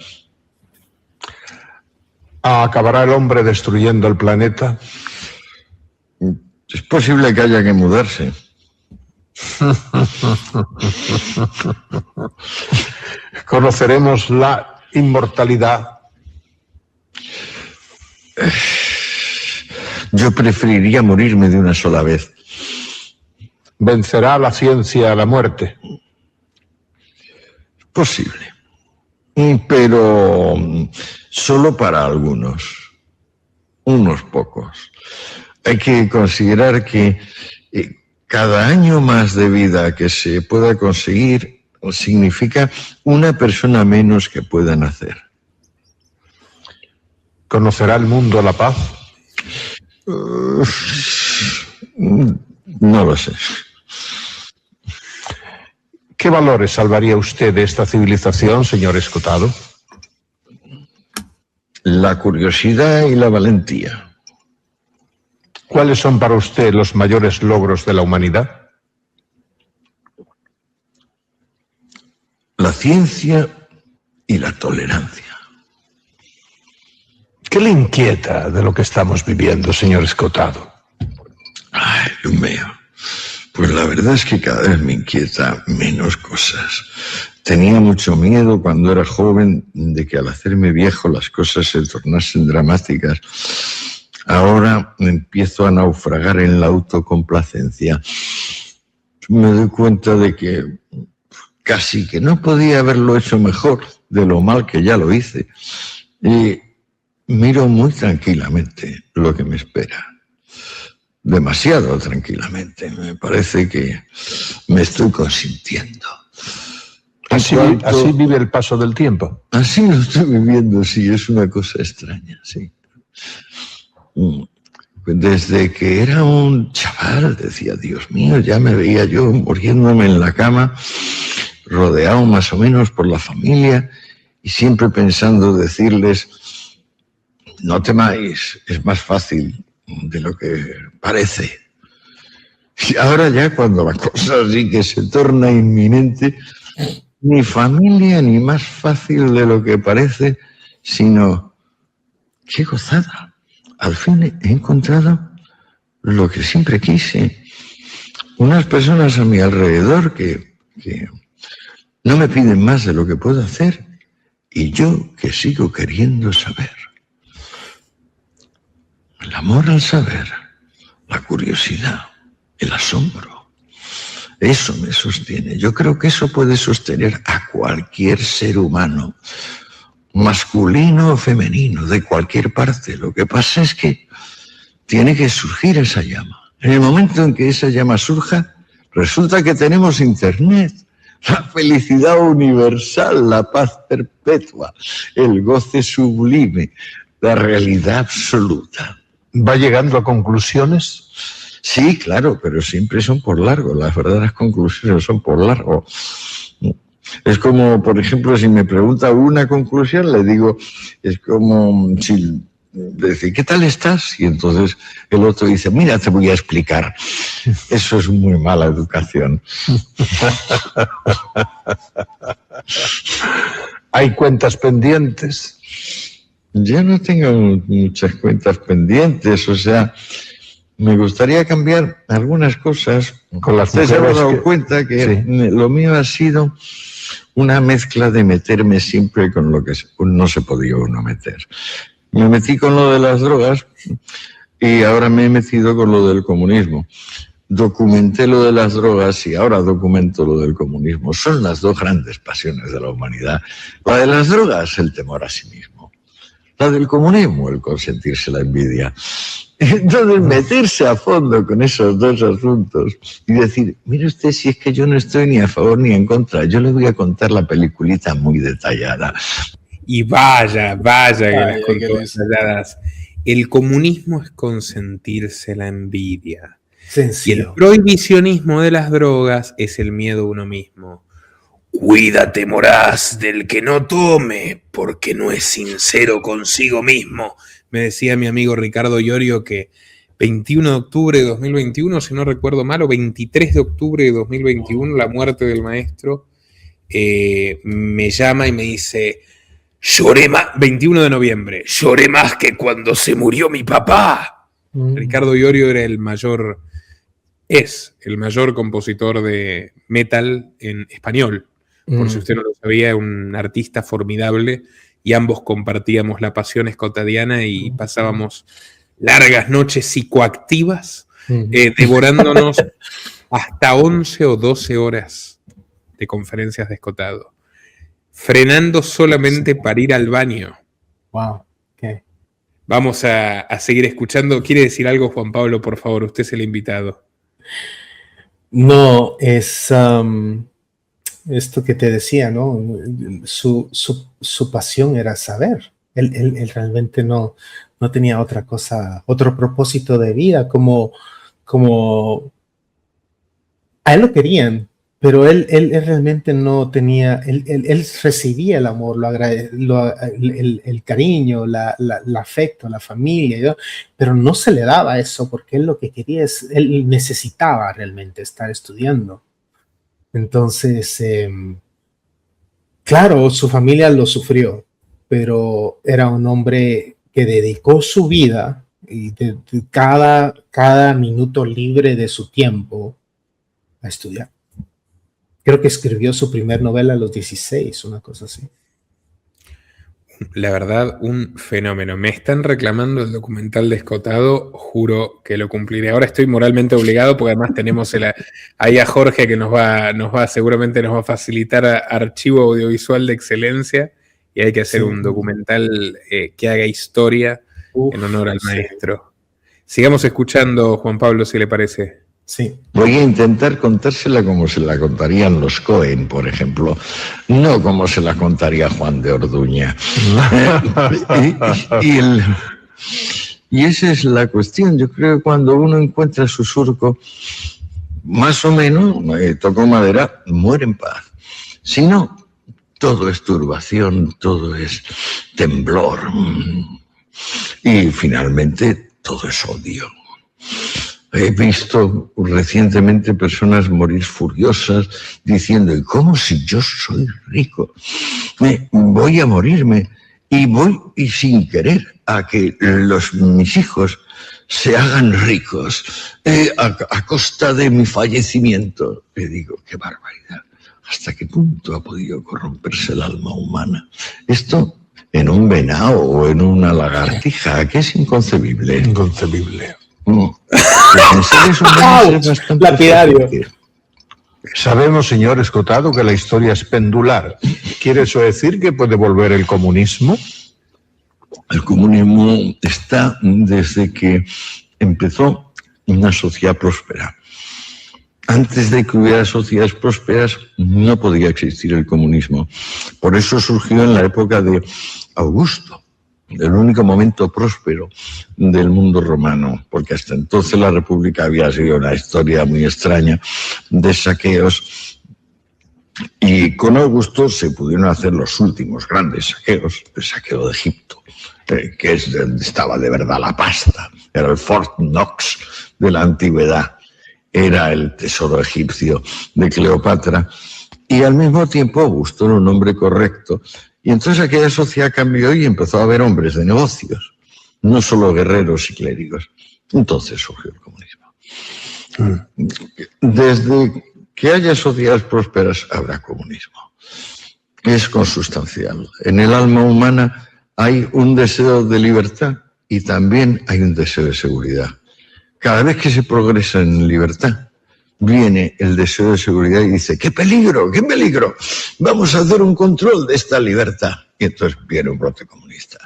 ¿Acabará el hombre destruyendo el planeta? Es posible que haya que mudarse. ¿Conoceremos la inmortalidad? Yo preferiría morirme de una sola vez. ¿Vencerá la ciencia a la muerte? Posible, pero solo para algunos, unos pocos. Hay que considerar que cada año más de vida que se pueda conseguir significa una persona menos que pueda nacer. ¿Conocerá el mundo la paz? No lo sé. ¿Qué valores salvaría usted de esta civilización, señor Escotado? La curiosidad y la valentía. ¿Cuáles son para usted los mayores logros de la humanidad? La ciencia y la tolerancia. ¿Qué le inquieta de lo que estamos viviendo, señor Escotado? Ay, Dios mío. Pues la verdad es que cada vez me inquieta menos cosas. Tenía mucho miedo cuando era joven de que al hacerme viejo las cosas se tornasen dramáticas. Ahora empiezo a naufragar en la autocomplacencia. Me doy cuenta de que casi que no podía haberlo hecho mejor de lo mal que ya lo hice. Y miro muy tranquilamente lo que me espera. Demasiado tranquilamente. Me parece que me estoy consintiendo. Así vive el paso del tiempo. Así lo estoy viviendo, sí, es una cosa extraña, sí. Desde que era un chaval, decía, Dios mío, ya me veía yo muriéndome en la cama, rodeado más o menos por la familia, y siempre pensando decirles, no temáis, es más fácil de lo que parece. Y ahora ya cuando la cosa sí que se torna inminente, ni familia ni más fácil de lo que parece, sino qué gozada. Al fin he encontrado lo que siempre quise. Unas personas a mi alrededor que no me piden más de lo que puedo hacer y yo que sigo queriendo saber. El amor al saber, la curiosidad, el asombro. Eso me sostiene. Yo creo que eso puede sostener a cualquier ser humano, masculino o femenino, de cualquier parte. Lo que pasa es que tiene que surgir esa llama. En el momento en que esa llama surja, resulta que tenemos Internet, la felicidad universal, la paz perpetua, el goce sublime, la realidad absoluta. ¿Va llegando a conclusiones? Sí, claro, pero siempre son por largo. Las verdaderas conclusiones son por largo. Es como, por ejemplo, si me pregunta una conclusión, le digo, es como si decir, ¿qué tal estás? Y entonces el otro dice, mira, te voy a explicar. Eso es muy mala educación. ¿Hay cuentas pendientes? Yo no tengo muchas cuentas pendientes, o sea, me gustaría cambiar algunas cosas. Con las Ustedes se han mujeres dado que... cuenta que Sí. lo mío ha sido una mezcla de meterme siempre con lo que no se podía uno meter. Me metí con lo de las drogas y ahora me he metido con lo del comunismo. Documenté lo de las drogas y ahora documento lo del comunismo. Son las dos grandes pasiones de la humanidad. La de las drogas, el temor a sí mismo. La del comunismo, el consentirse la envidia. Entonces, meterse a fondo con esos dos asuntos y decir, mire usted, si es que yo no estoy ni a favor ni en contra, yo le voy a contar la peliculita muy detallada. Y vaya que las contó detalladas. El comunismo es consentirse la envidia. Sencillo. Y el prohibicionismo de las drogas es el miedo a uno mismo. Cuídate, moraz, del que no tome, porque no es sincero consigo mismo. Me decía mi amigo Ricardo Iorio que 21 de octubre de 2021, si no recuerdo mal, o 23 de octubre de 2021, la muerte del maestro, me llama y me dice, lloré más, 21 de noviembre, lloré más que cuando se murió mi papá. Ricardo Iorio era es el mayor compositor de metal en español. Por si usted no lo sabía, un artista formidable y ambos compartíamos la pasión escotadiana y pasábamos largas noches psicoactivas devorándonos hasta 11 o 12 horas de conferencias de Escotado, frenando solamente para ir al baño. Wow. Okay. Vamos a seguir escuchando. ¿Quiere decir algo, Juan Pablo? Por favor, usted es el invitado. No, es esto que te decía, ¿no? Su pasión era saber. Él realmente no tenía otra cosa, otro propósito de vida, como a él lo querían, pero él realmente no tenía, él recibía el amor, el cariño, el afecto, la familia, pero no se le daba eso porque él lo que quería él necesitaba realmente estar estudiando. Entonces, claro, su familia lo sufrió, pero era un hombre que dedicó su vida y cada minuto libre de su tiempo a estudiar. Creo que escribió su primer novela a los 16, una cosa así. La verdad, un fenómeno. Me están reclamando el documental de Escotado, juro que lo cumpliré. Ahora estoy moralmente obligado porque además tenemos ahí a Jorge que seguramente nos va a facilitar archivo audiovisual de excelencia y hay que hacer un documental que haga historia en honor al maestro. Sigamos escuchando, Juan Pablo, si le parece. Sí. Voy a intentar contársela como se la contarían los Cohen, por ejemplo, no como se la contaría Juan de Orduña. Y esa es la cuestión. Yo creo que cuando uno encuentra su surco, más o menos, tocó madera, muere en paz. Si no, todo es turbación, todo es temblor. Y finalmente, todo es odio. He visto recientemente personas morir furiosas diciendo, ¿y cómo si yo soy rico? Voy a morirme y voy y sin querer a que mis hijos se hagan ricos a costa de mi fallecimiento. Le digo, qué barbaridad. ¿Hasta qué punto ha podido corromperse el alma humana? Esto en un venado o en una lagartija, que es inconcebible. Inconcebible. Lapidario. Sabemos, señor Escotado, que la historia es pendular. ¿Quiere eso decir que puede volver el comunismo? El comunismo está desde que empezó una sociedad próspera. Antes de que hubiera sociedades prósperas no podía existir el comunismo. Por eso surgió en la época de Augusto, el único momento próspero del mundo romano, porque hasta entonces la República había sido una historia muy extraña de saqueos, y con Augusto se pudieron hacer los últimos grandes saqueos, el saqueo de Egipto, que es donde estaba de verdad la pasta, era el Fort Knox de la antigüedad, era el tesoro egipcio de Cleopatra, y al mismo tiempo Augusto era un hombre correcto. Y entonces aquella sociedad cambió y empezó a haber hombres de negocios, no solo guerreros y clérigos. Entonces surgió el comunismo. Desde que haya sociedades prósperas habrá comunismo. Es consustancial. En el alma humana hay un deseo de libertad y también hay un deseo de seguridad. Cada vez que se progresa en libertad, viene el deseo de seguridad y dice, ¡qué peligro, qué peligro! Vamos a hacer un control de esta libertad. Y entonces viene un brote comunista.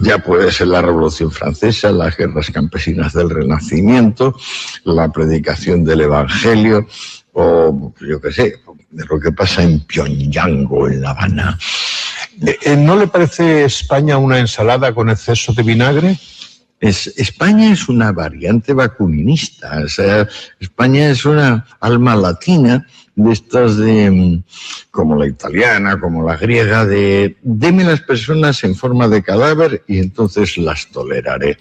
Ya puede ser la Revolución Francesa, las guerras campesinas del Renacimiento, la predicación del Evangelio, o yo qué sé, de lo que pasa en Pyongyang o en La Habana. ¿No le parece España una ensalada con exceso de vinagre? España es una variante bakuninista, o sea, España es una alma latina de estas como la italiana, como la griega, deme las personas en forma de cadáver y entonces las toleraré.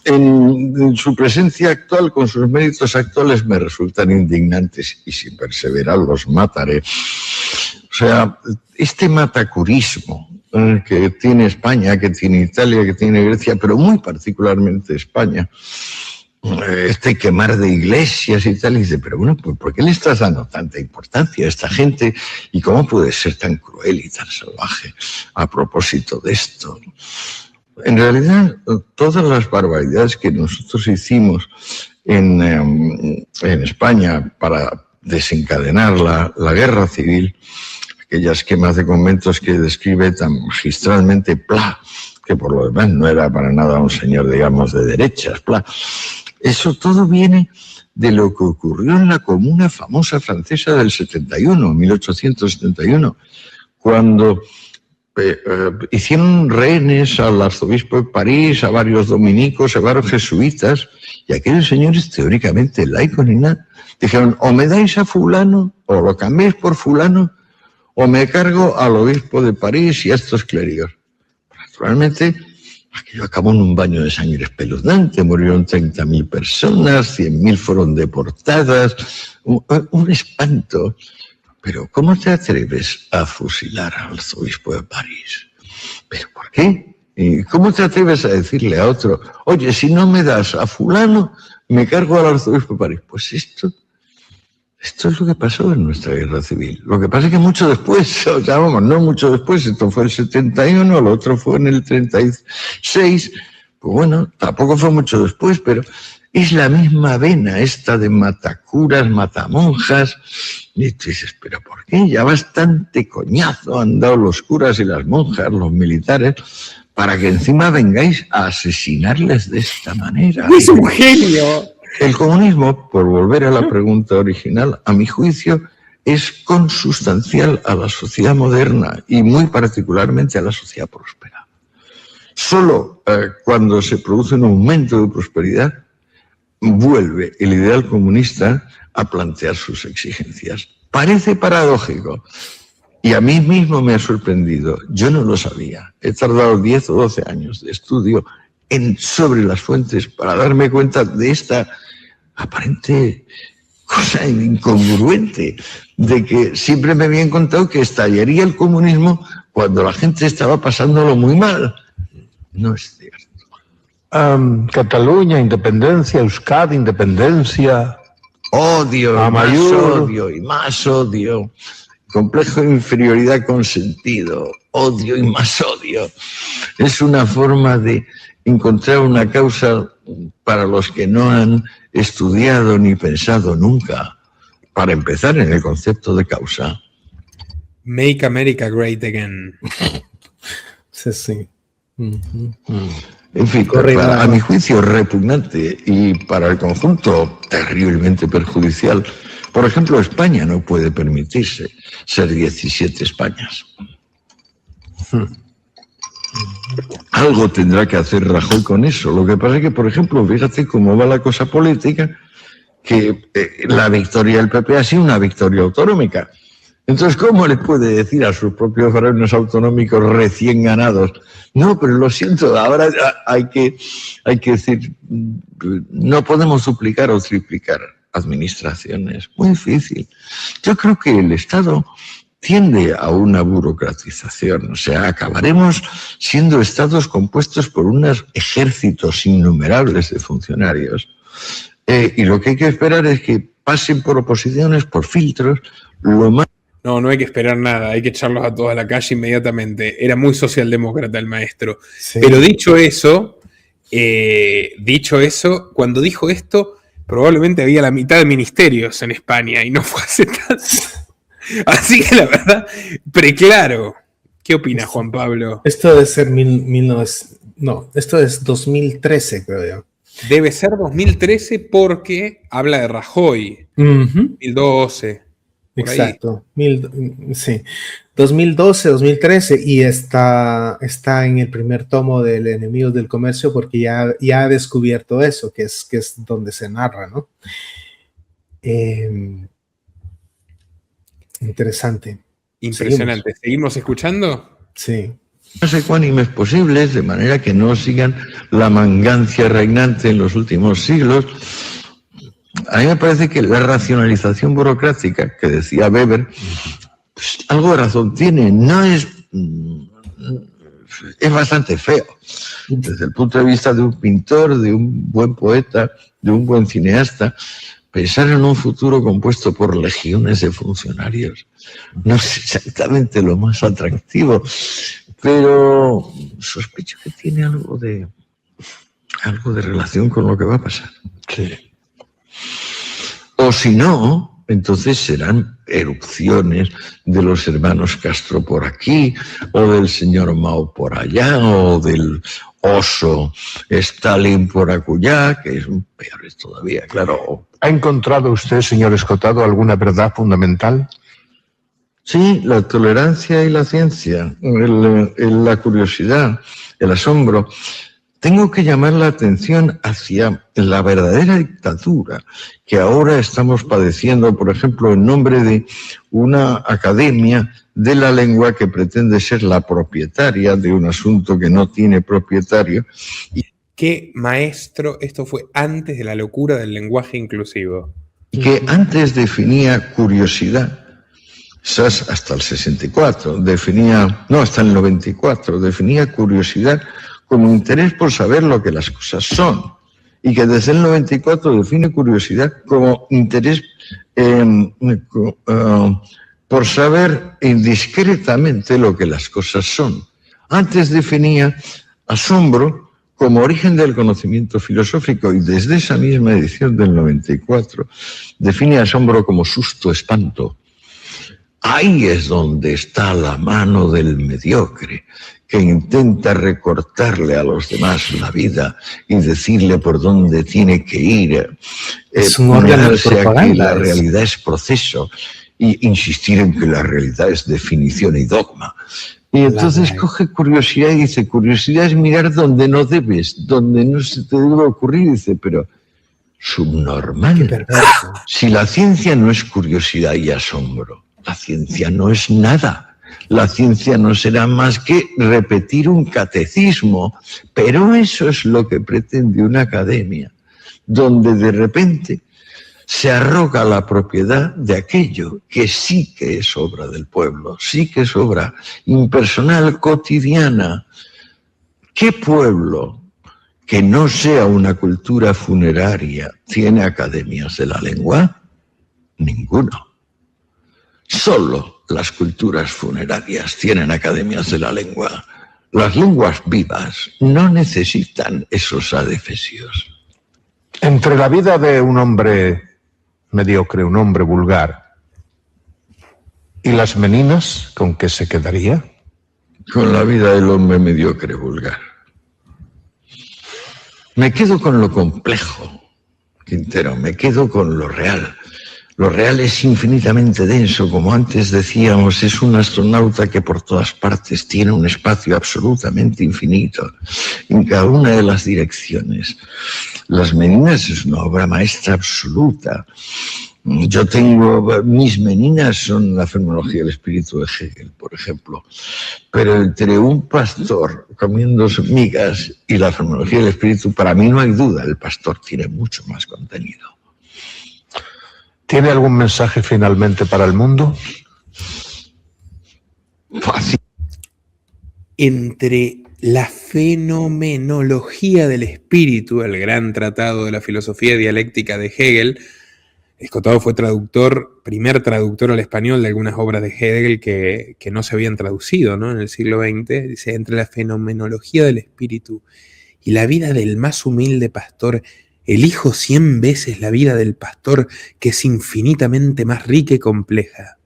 En su presencia actual, con sus méritos actuales, me resultan indignantes y si perseveran los mataré. O sea, este matacurismo que tiene España, que tiene Italia, que tiene Grecia, pero muy particularmente España, este quemar de iglesias y tal, y dice, pero bueno, ¿por qué le estás dando tanta importancia a esta gente? ¿Y cómo puede ser tan cruel y tan salvaje a propósito de esto? En realidad, todas las barbaridades que nosotros hicimos en España para desencadenar la guerra civil, aquellas quemas de conventos que describe tan magistralmente Pla, que por lo demás no era para nada un señor, digamos, de derechas, Pla. Eso todo viene de lo que ocurrió en la Comuna famosa francesa del 71, 1871, cuando hicieron rehenes al arzobispo de París, a varios dominicos, a varios jesuitas, y aquellos señores, teóricamente laicos ni nada, dijeron, o me dais a fulano, o lo cambiáis por fulano, o me cargo al obispo de París y a estos clérigos. Naturalmente, aquello acabó en un baño de sangre espeluznante, murieron 30.000 personas, 100.000 fueron deportadas, un espanto. Pero ¿cómo te atreves a fusilar al arzobispo de París? ¿Pero por qué? ¿Y cómo te atreves a decirle a otro, oye, si no me das a fulano, me cargo al arzobispo de París? Pues esto es lo que pasó en nuestra guerra civil. Lo que pasa es que mucho después, o sea, vamos, no mucho después, esto fue el 71, lo otro fue en el 36, pues bueno, tampoco fue mucho después, pero es la misma vena esta de matacuras, matamonjas. Y tú dices, ¿pero por qué? Ya bastante coñazo han dado los curas y las monjas, los militares, para que encima vengáis a asesinarles de esta manera. ¡Es un genio! El comunismo, por volver a la pregunta original, a mi juicio, es consustancial a la sociedad moderna y muy particularmente a la sociedad próspera. Solo cuando se produce un aumento de prosperidad, vuelve el ideal comunista a plantear sus exigencias. Parece paradójico y a mí mismo me ha sorprendido. Yo no lo sabía. He tardado 10 o 12 años de estudio sobre las fuentes para darme cuenta de esta aparente cosa incongruente, de que siempre me habían contado que estallaría el comunismo cuando la gente estaba pasándolo muy mal. No es cierto. Cataluña, independencia, Euskadi, independencia. Odio, más odio y más odio. Complejo de inferioridad consentido. Odio y más odio. Es una forma de encontrar una causa para los que no han estudiado ni pensado nunca. Para empezar en el concepto de causa. Make America Great Again. Sí, sí. En fin, a mi juicio repugnante y para el conjunto terriblemente perjudicial. Por ejemplo, España no puede permitirse ser 17 Españas. Algo tendrá que hacer Rajoy con eso. Lo que pasa es que, por ejemplo, fíjate cómo va la cosa política, que la victoria del PP ha sido una victoria autonómica. Entonces, ¿cómo le puede decir a sus propios varones autonómicos recién ganados? No, pero lo siento, ahora hay que decir, no podemos duplicar o triplicar administraciones. Muy difícil. Yo creo que el Estado tiende a una burocratización. O sea, acabaremos siendo estados compuestos por unos ejércitos innumerables de funcionarios. Y lo que hay que esperar es que pasen por oposiciones, por filtros, lo más... No hay que esperar nada, hay que echarlos a todos a la calle inmediatamente. Era muy socialdemócrata el maestro. Sí. Pero dicho eso, cuando dijo esto, probablemente había la mitad de ministerios en España y no fue hace tanto. Así que la verdad, preclaro. ¿Qué opina Juan Pablo? Esto debe ser esto es 2013, creo yo. Debe ser 2013 porque habla de Rajoy. 2012. Exacto. 2012, 2013 y está en el primer tomo del Enemigos del Comercio porque ya ha descubierto eso, que es donde se narra, ¿no? Interesante. Impresionante. ¿Seguimos escuchando? Sí. Más ecuánimes posibles, de manera que no sigan la mangancia reinante en los últimos siglos. A mí me parece que la racionalización burocrática, que decía Weber, pues algo de razón tiene. No es bastante feo. Desde el punto de vista de un pintor, de un buen poeta, de un buen cineasta, pensar en un futuro compuesto por legiones de funcionarios no es exactamente lo más atractivo, pero sospecho que tiene algo de relación con lo que va a pasar. Sí. O si no, entonces serán erupciones de los hermanos Castro por aquí, o del señor Mao por allá, o del oso Stalin por acullá, que es peores todavía, claro. ¿Ha encontrado usted, señor Escotado, alguna verdad fundamental? Sí, la tolerancia y la ciencia, la curiosidad, el asombro. Tengo que llamar la atención hacia la verdadera dictadura que ahora estamos padeciendo, por ejemplo, en nombre de una academia de la lengua que pretende ser la propietaria de un asunto que no tiene propietario. ¿Qué maestro? Esto fue antes de la locura del lenguaje inclusivo. Y que antes definía curiosidad, hasta el 64, hasta el 94, definía curiosidad como interés por saber lo que las cosas son, y que desde el 94 define curiosidad como interés por saber indiscretamente lo que las cosas son. Antes definía asombro como origen del conocimiento filosófico, y desde esa misma edición del 94 define asombro como susto, espanto. Ahí es donde está la mano del mediocre, que intenta recortarle a los demás la vida y decirle por dónde tiene que ir. Es un órgano de propaganda. Que la realidad es proceso, y insistir en que la realidad es definición y dogma. Y entonces coge curiosidad y dice, curiosidad es mirar donde no debes, donde no se te debe ocurrir. Y dice, pero subnormal. Si la ciencia no es curiosidad y asombro, la ciencia no es nada. La ciencia no será más que repetir un catecismo, pero eso es lo que pretende una academia, donde de repente se arroga la propiedad de aquello que sí que es obra del pueblo, sí que es obra impersonal, cotidiana. ¿Qué pueblo que no sea una cultura funeraria tiene academias de la lengua? Ninguno. Solo las culturas funerarias tienen academias de la lengua. Las lenguas vivas no necesitan esos adefesios. Entre la vida de un hombre mediocre, un hombre vulgar, y las meninas, ¿con qué se quedaría? Con la vida del hombre mediocre vulgar. Me quedo con lo complejo, Quintero, me quedo con lo real. Lo real es infinitamente denso, como antes decíamos, es un astronauta que por todas partes tiene un espacio absolutamente infinito, en cada una de las direcciones. Las Meninas es una obra maestra absoluta. Yo tengo, mis Meninas son la fenomenología del espíritu de Hegel, por ejemplo, pero entre un pastor comiendo migas y la fenomenología del espíritu, para mí no hay duda, el pastor tiene mucho más contenido. ¿Tiene algún mensaje finalmente para el mundo? Fácil. Entre la fenomenología del espíritu, el gran tratado de la filosofía dialéctica de Hegel, Escotado fue primer traductor al español de algunas obras de Hegel que no se habían traducido, ¿no? En el siglo XX. Dice, entre la fenomenología del espíritu y la vida del más humilde pastor, elijo 100 veces la vida del pastor, que es infinitamente más rica y compleja.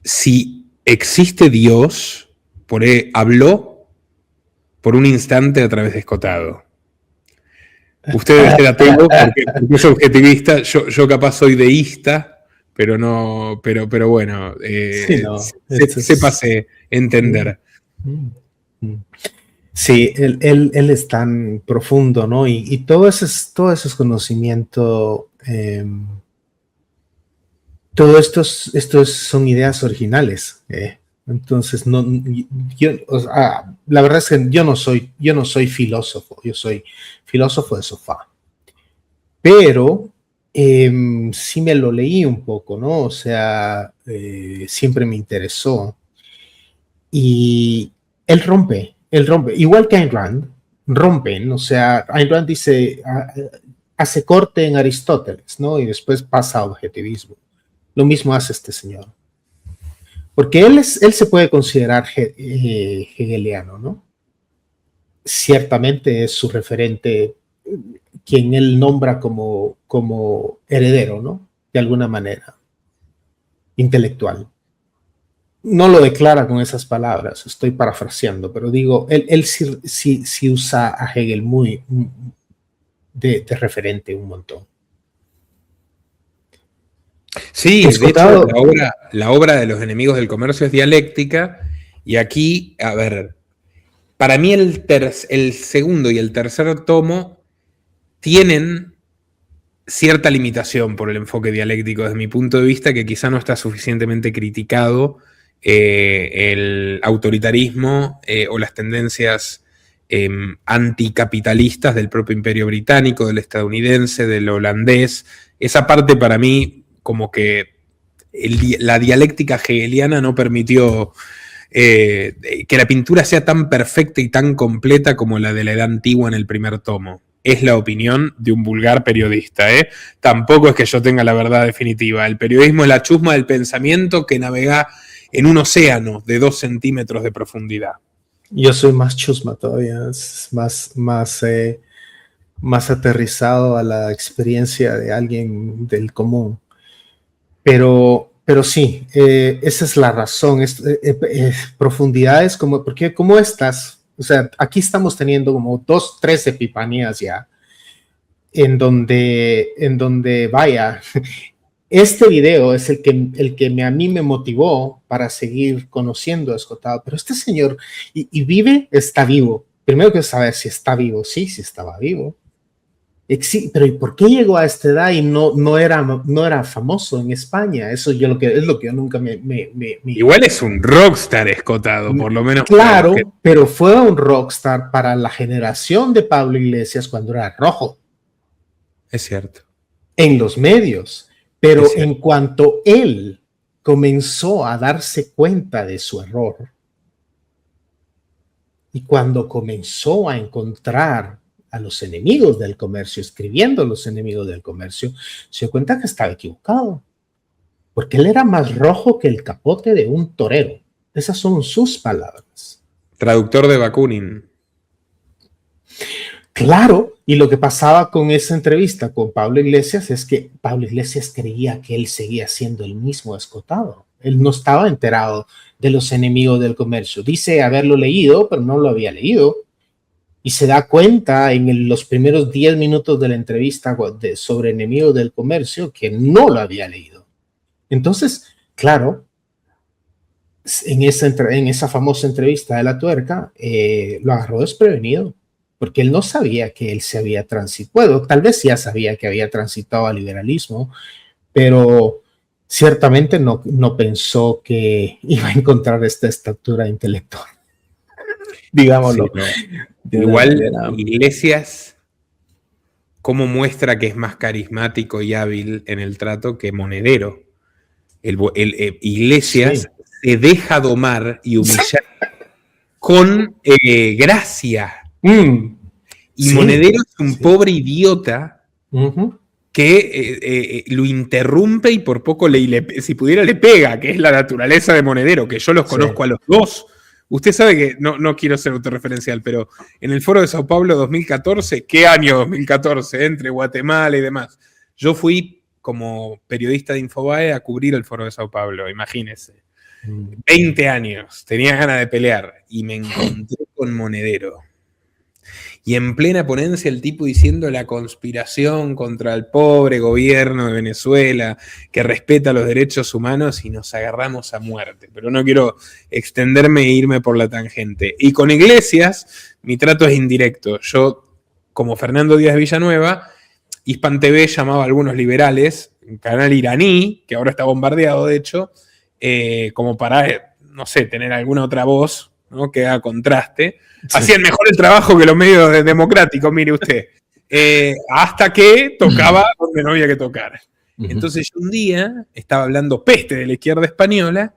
Si existe Dios, habló por un instante a través de Escotado. Usted debe ser ateo porque es objetivista, yo capaz soy deísta, pero no, pero bueno, sí, no, sépase entender. Sí, él es tan profundo, ¿no? Y todo eso es conocimiento, todo esto son ideas originales. Entonces, la verdad es que yo no soy filósofo, yo soy filósofo de sofá. Pero sí me lo leí un poco, ¿no? O sea, siempre me interesó. Y él rompe, igual que Ayn Rand, rompen, o sea, Ayn Rand dice, hace corte en Aristóteles, ¿no? Y después pasa a objetivismo. Lo mismo hace este señor. Porque él se puede considerar hegeliano, ¿no? Ciertamente es su referente. quien él nombra como heredero, ¿no? De alguna manera, intelectual. No lo declara con esas palabras, estoy parafraseando, pero digo, él sí usa a Hegel muy de referente un montón. Sí, de hecho, la obra de los enemigos del comercio es dialéctica, y aquí, a ver, para mí el segundo y el tercer tomo tienen cierta limitación por el enfoque dialéctico desde mi punto de vista, que quizá no está suficientemente criticado el autoritarismo o las tendencias anticapitalistas del propio imperio británico, del estadounidense, del holandés. Esa parte para mí, como que la dialéctica hegeliana no permitió que la pintura sea tan perfecta y tan completa como la de la Edad Antigua en el primer tomo. Es la opinión de un vulgar periodista, ¿eh? Tampoco es que yo tenga la verdad definitiva. El periodismo es la chusma del pensamiento que navega en un océano de 2 centímetros de profundidad. Yo soy más chusma todavía, es más aterrizado a la experiencia de alguien del común. Pero sí, esa es la razón. Profundidades como, porque como estas, o sea, aquí estamos teniendo como 2, 3 epifanías ya, en donde vaya, este video es el que a mí me motivó para seguir conociendo a Escotado, pero este señor, y vive, está vivo. Primero que saber si está vivo, sí estaba vivo. Pero ¿y por qué llegó a esta edad y no era famoso en España? Eso es lo que yo nunca me... Igual es un rockstar Escotado, por lo menos. Claro, pero fue un rockstar para la generación de Pablo Iglesias cuando era rojo. Es cierto. En los medios. Pero en cuanto él comenzó a darse cuenta de su error y cuando comenzó a encontrar a los enemigos del comercio, escribiendo a los enemigos del comercio, se dio cuenta que estaba equivocado, porque él era más rojo que el capote de un torero. Esas son sus palabras. Traductor de Bakunin. Claro, y lo que pasaba con esa entrevista con Pablo Iglesias es que Pablo Iglesias creía que él seguía siendo el mismo Escotado. Él no estaba enterado de los enemigos del comercio. Dice haberlo leído, pero no lo había leído. Y se da cuenta en los primeros 10 minutos de la entrevista sobre enemigos del comercio que no lo había leído. Entonces, claro, en esa famosa entrevista de La Tuerca, lo agarró desprevenido, porque él no sabía que él se había transitado. Bueno, tal vez ya sabía que había transitado al liberalismo, pero ciertamente no pensó que iba a encontrar esta estatura intelectual. Digámoslo. Sí, no. Igual Iglesias, ¿cómo muestra que es más carismático y hábil en el trato que Monedero? Iglesias se deja domar y humillar con gracia. Y Monedero es un pobre idiota que lo interrumpe y por poco si pudiera le pega, que es la naturaleza de Monedero, que yo los conozco a los dos. Usted sabe que, no quiero ser autorreferencial, pero en el Foro de Sao Paulo 2014, ¿qué año 2014? Entre Guatemala y demás. Yo fui como periodista de Infobae a cubrir el Foro de Sao Paulo, imagínese. 20 años, tenía ganas de pelear y me encontré con Monedero. Y en plena ponencia el tipo diciendo la conspiración contra el pobre gobierno de Venezuela que respeta los derechos humanos y nos agarramos a muerte. Pero no quiero extenderme e irme por la tangente. Y con Iglesias mi trato es indirecto. Yo, como Fernando Díaz Villanueva, Hispan TV llamaba a algunos liberales, un canal iraní, que ahora está bombardeado de hecho, como para, no sé, tener alguna otra voz, ¿no?, que haga contraste. Hacían mejor el trabajo que los medios democráticos, mire usted. Hasta que tocaba donde no había que tocar. Entonces yo un día estaba hablando peste de la izquierda española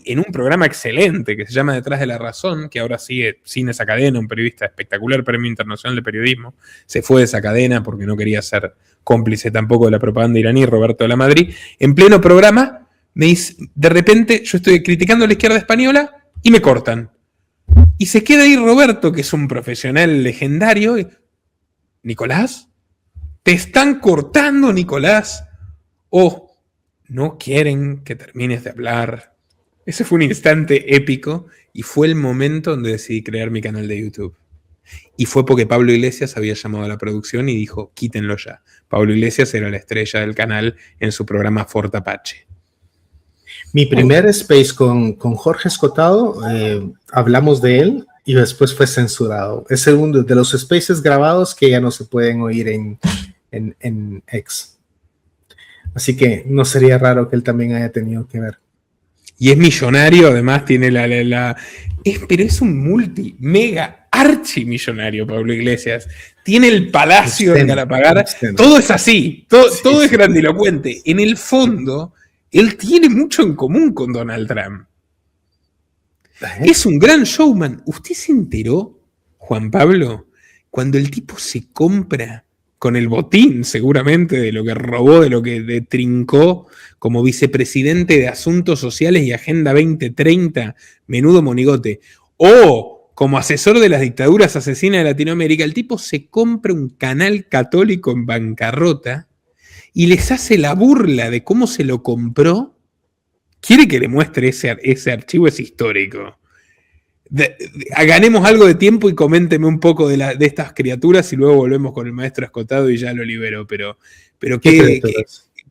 en un programa excelente que se llama Detrás de la Razón, que ahora sigue sin esa cadena, un periodista espectacular, Premio Internacional de Periodismo. Se fue de esa cadena porque no quería ser cómplice tampoco de la propaganda iraní, Roberto de la Madrid. En pleno programa, me dice, de repente yo estoy criticando a la izquierda española y me cortan. Y se queda ahí Roberto, que es un profesional legendario. Nicolás, te están cortando, Nicolás, o no quieren que termines de hablar. Ese fue un instante épico y fue el momento donde decidí crear mi canal de YouTube. Y fue porque Pablo Iglesias había llamado a la producción y dijo, quítenlo ya. Pablo Iglesias era la estrella del canal en su programa Fort Apache. Mi primer space con Jorge Escotado, hablamos de él y después fue censurado. Es uno de los spaces grabados que ya no se pueden oír en X. Así que no sería raro que él también haya tenido que ver. Y es millonario, además tiene pero es un mega archimillonario, Pablo Iglesias. Tiene el palacio de Galapagar. Todo es así, todo es grandilocuente. En el fondo, él tiene mucho en común con Donald Trump. Es un gran showman. ¿Usted se enteró, Juan Pablo, cuando el tipo se compra con el botín, seguramente, de lo que robó, de lo que trincó como vicepresidente de Asuntos Sociales y Agenda 2030, menudo monigote, o como asesor de las dictaduras asesinas de Latinoamérica, el tipo se compra un canal católico en bancarrota y les hace la burla de cómo se lo compró? ¿Quiere que le muestre ese archivo? Es histórico. Ganemos algo de tiempo y coménteme un poco de estas criaturas y luego volvemos con el maestro Escotado y ya lo libero. Pero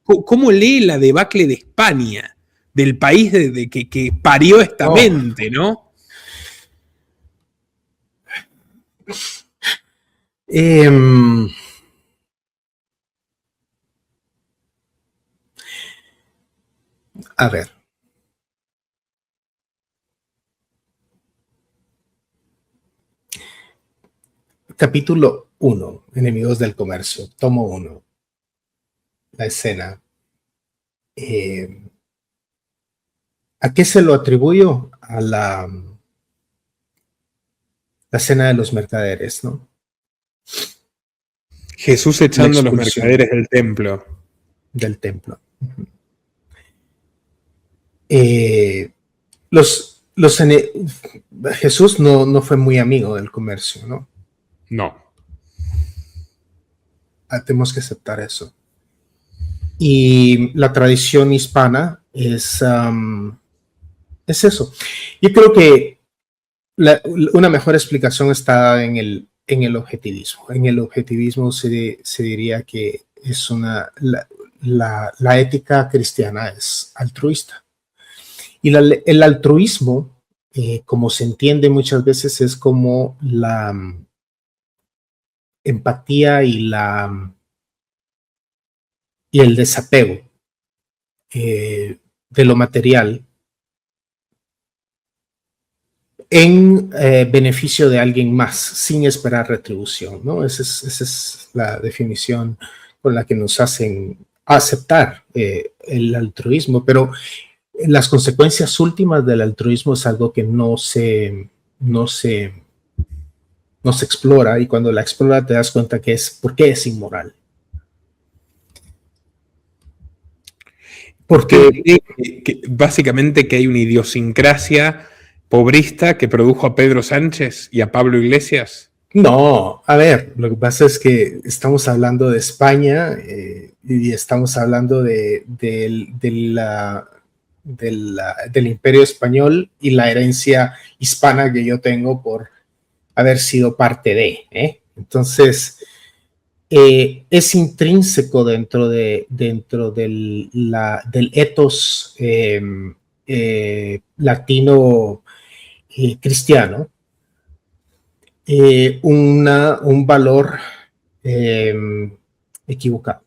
¿cómo lee la debacle de España? Del país que parió esta mente, ¿no? A ver. Capítulo 1, Enemigos del Comercio, tomo 1. La escena. ¿A qué se lo atribuyo? A la escena de los mercaderes, ¿no? Jesús echando a los mercaderes del templo. Del templo. Jesús no fue muy amigo del comercio, ¿no? No. Tenemos que aceptar eso. Y la tradición hispana es eso. Yo creo que una mejor explicación está en el objetivismo. En el objetivismo se diría que es la ética cristiana es altruista. Y el altruismo, como se entiende muchas veces, es como la empatía y el desapego de lo material en beneficio de alguien más, sin esperar retribución, ¿no? Esa es la definición con la que nos hacen aceptar el altruismo, pero las consecuencias últimas del altruismo es algo que no se explora, y cuando la explora te das cuenta que ¿por qué es inmoral? Porque básicamente que hay una idiosincrasia pobrista que produjo a Pedro Sánchez y a Pablo Iglesias. No, a ver, lo que pasa es que estamos hablando de España y estamos hablando del Imperio Español y la herencia hispana que yo tengo por haber sido parte de, Entonces, es intrínseco dentro del ethos latino cristiano, un valor equivocado.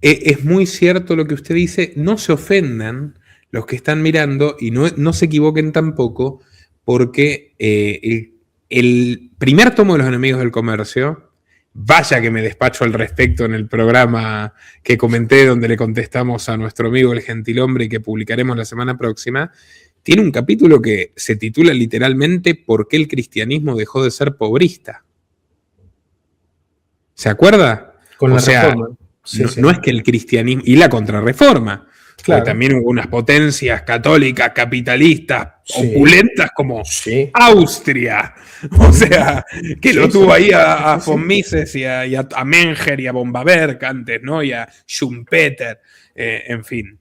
Es muy cierto lo que usted dice. No se ofendan los que están mirando y no se equivoquen tampoco, porque el primer tomo de Los Enemigos del Comercio, vaya que me despacho al respecto en el programa que comenté, donde le contestamos a nuestro amigo el gentilhombre y que publicaremos la semana próxima, tiene un capítulo que se titula literalmente ¿Por qué el cristianismo dejó de ser pobrista? ¿Se acuerda? Con la reforma. Sí. No es que el cristianismo, y la contrarreforma, Claro. Porque también hubo unas potencias católicas, capitalistas, Sí. opulentas como Sí. Austria. O sea, que Sí, lo tuvo sí, ahí a sí, sí. von Mises y a Menger y a Bombaberg antes, ¿no? Y a Schumpeter. En fin.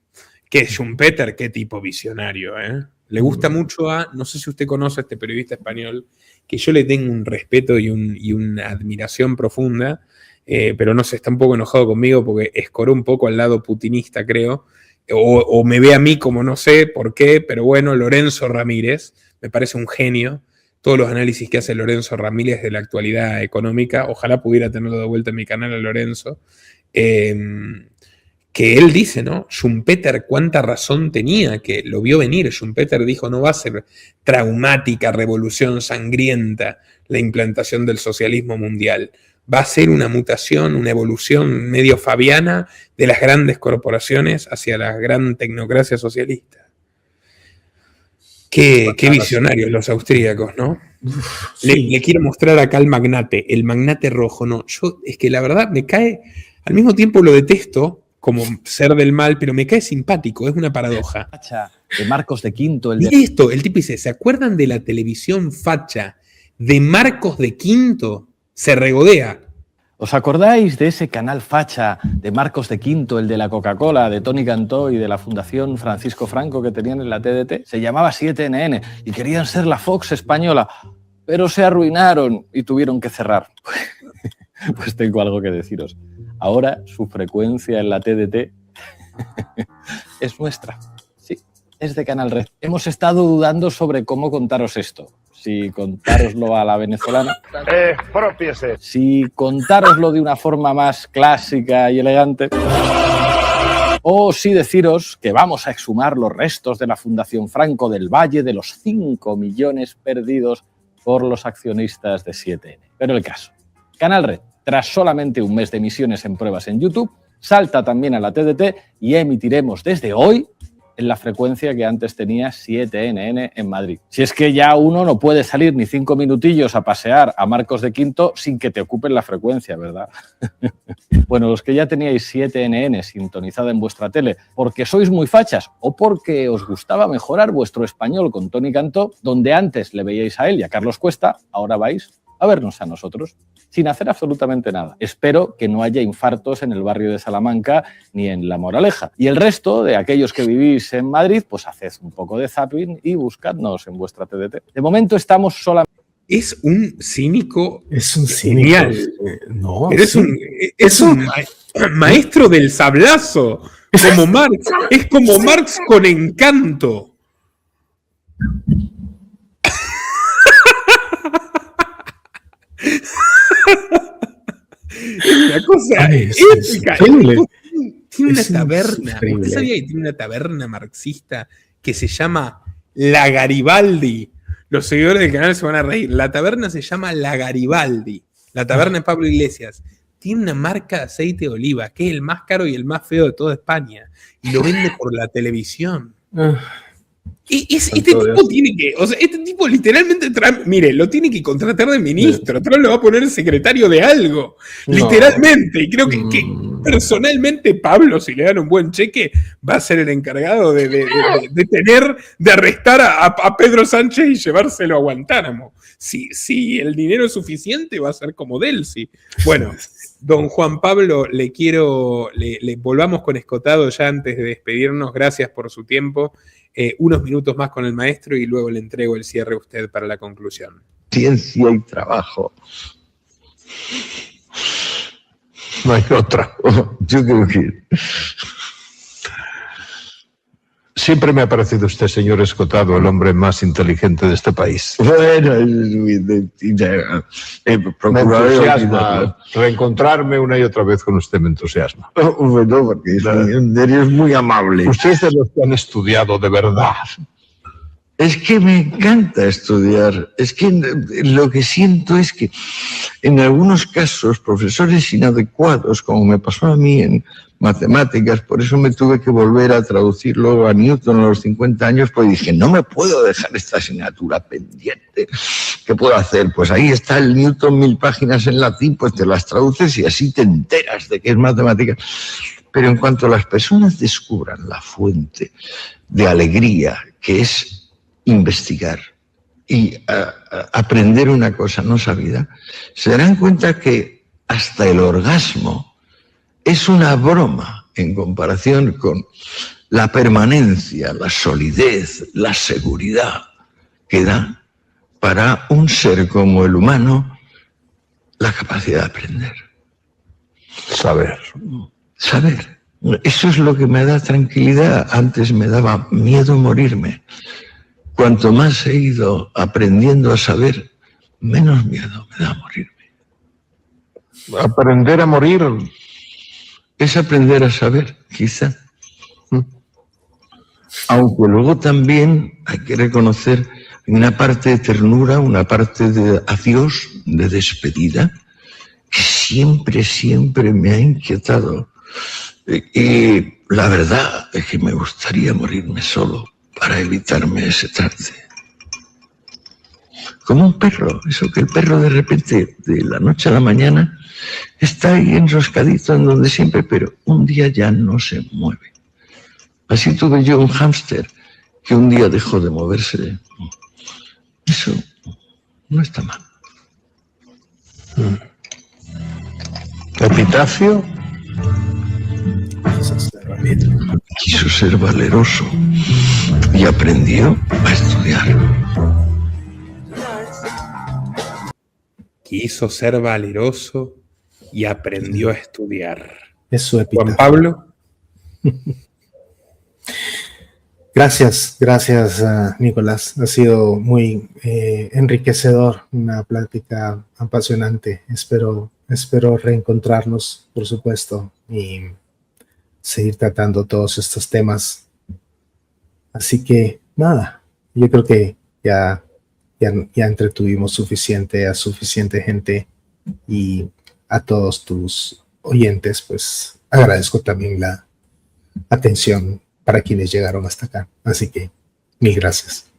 Que Schumpeter, qué tipo visionario, ¿eh? Le gusta mucho no sé si usted conoce a este periodista español, que yo le tengo un respeto y una admiración profunda, pero no sé, está un poco enojado conmigo porque escoró un poco al lado putinista, creo, o me ve a mí como no sé por qué, pero bueno, Lorenzo Ramírez, me parece un genio. Todos los análisis que hace Lorenzo Ramírez de la actualidad económica, ojalá pudiera tenerlo de vuelta en mi canal a Lorenzo, que él dice, ¿no? Schumpeter, cuánta razón tenía, que lo vio venir. Schumpeter dijo, no va a ser traumática, revolución sangrienta la implantación del socialismo mundial. Va a ser una mutación, una evolución medio fabiana de las grandes corporaciones hacia la gran tecnocracia socialista. Qué visionarios los austríacos, ¿no? Sí. Le quiero mostrar acá el magnate rojo, ¿no? Yo, es que la verdad me cae, al mismo tiempo lo detesto, como ser del mal, pero me cae simpático, es una paradoja. De Marcos de Quinto, Mire esto, el tipo dice, ¿se acuerdan de la televisión facha de Marcos de Quinto? Se regodea. ¿Os acordáis de ese canal facha de Marcos de Quinto, el de la Coca-Cola, de Tony Cantó y de la Fundación Francisco Franco que tenían en la TDT? Se llamaba 7NN y querían ser la Fox española, pero se arruinaron y tuvieron que cerrar. Pues tengo algo que deciros. Ahora su frecuencia en la TDT es nuestra. Sí, es de Canal Red. Hemos estado dudando sobre cómo contaros esto. Si contároslo a la venezolana. Expropiese. Si contároslo de una forma más clásica y elegante. O si deciros que vamos a exhumar los restos de la Fundación Franco del Valle de los 5 millones perdidos por los accionistas de 7N. Pero el caso. Canal Red, tras solamente un mes de emisiones en pruebas en YouTube, salta también a la TDT y emitiremos desde hoy en la frecuencia que antes tenía 7NN en Madrid. Si es que ya uno no puede salir ni 5 minutillos a pasear a Marcos de Quinto sin que te ocupen la frecuencia, ¿verdad? Bueno, los que ya teníais 7NN sintonizada en vuestra tele porque sois muy fachas o porque os gustaba mejorar vuestro español con Tony Cantó, donde antes le veíais a él y a Carlos Cuesta, ahora vais a vernos a nosotros, sin hacer absolutamente nada. Espero que no haya infartos en el barrio de Salamanca ni en La Moraleja. Y el resto de aquellos que vivís en Madrid, pues haced un poco de zapping y buscadnos en vuestra TDT. De momento estamos solamente... Es un cínico. Es un cínico. Genial. No, Pero es un maestro del sablazo, como Marx. Es como Marx con encanto. Es una cosa épica. Tiene una taberna. ¿Usted sabía que tiene una taberna marxista que se llama La Garibaldi? Los seguidores del canal se van a reír. La taberna se llama La Garibaldi. La taberna de Pablo Iglesias. Tiene una marca de aceite de oliva, que es el más caro y el más feo de toda España. Y lo vende por la televisión. Este tipo tiene que, o sea, este tipo literalmente, mire, lo tiene que contratar de ministro, Trump lo va a poner secretario de algo, literalmente, y creo que personalmente Pablo, si le dan un buen cheque, va a ser el encargado de arrestar a Pedro Sánchez y llevárselo a Guantánamo. Si el dinero es suficiente, va a ser como Delcy. Bueno, don Juan Pablo, le volvamos con Escotado ya antes de despedirnos, gracias por su tiempo. Unos minutos más con el maestro y luego le entrego el cierre a usted para la conclusión. Ciencia y trabajo. No hay otra. Yo creo que... Siempre me ha parecido usted, señor Escotado, el hombre más inteligente de este país. Bueno, Me entusiasma. Reencontrarme una y otra vez con usted me entusiasma. Bueno, porque eres muy amable. Usted es de los que han estudiado de verdad. Es que me encanta estudiar. Es que lo que siento es que en algunos casos profesores inadecuados, como me pasó a mí en matemáticas, por eso me tuve que volver a traducir luego a Newton a los 50 años, pues dije, no me puedo dejar esta asignatura pendiente. ¿Qué puedo hacer? Pues ahí está el Newton, 1000 páginas en latín, pues te las traduces y así te enteras de qué es matemática. Pero en cuanto las personas descubran la fuente de alegría que es investigar y aprender una cosa no sabida, se darán cuenta que hasta el orgasmo es una broma en comparación con la permanencia, la solidez, la seguridad que da para un ser como el humano la capacidad de aprender. Saber. Saber. Eso es lo que me da tranquilidad. Antes me daba miedo morirme. Cuanto más he ido aprendiendo a saber, menos miedo me da morirme. Aprender a morir. Es aprender a saber, quizá. Aunque luego también hay que reconocer una parte de ternura, una parte de adiós, de despedida, que siempre me ha inquietado. Y la verdad es que me gustaría morirme solo para evitarme ese trance. Como un perro, eso que el perro de repente, de la noche a la mañana, está ahí enroscadito en donde siempre, pero un día ya no se mueve. Así tuve yo un hámster que un día dejó de moverse. Eso no está mal. Epitafio. Quiso ser valeroso y aprendió a estudiar. Quiso ser valeroso y aprendió a estudiar. Es su epitafio. Juan Pablo. Gracias, Nicolás. Ha sido muy enriquecedor, una plática apasionante. Espero reencontrarnos, por supuesto, y seguir tratando todos estos temas. Así que, nada, yo creo que ya entretuvimos a suficiente gente, y a todos tus oyentes, pues agradezco también la atención para quienes llegaron hasta acá. Así que, mil gracias.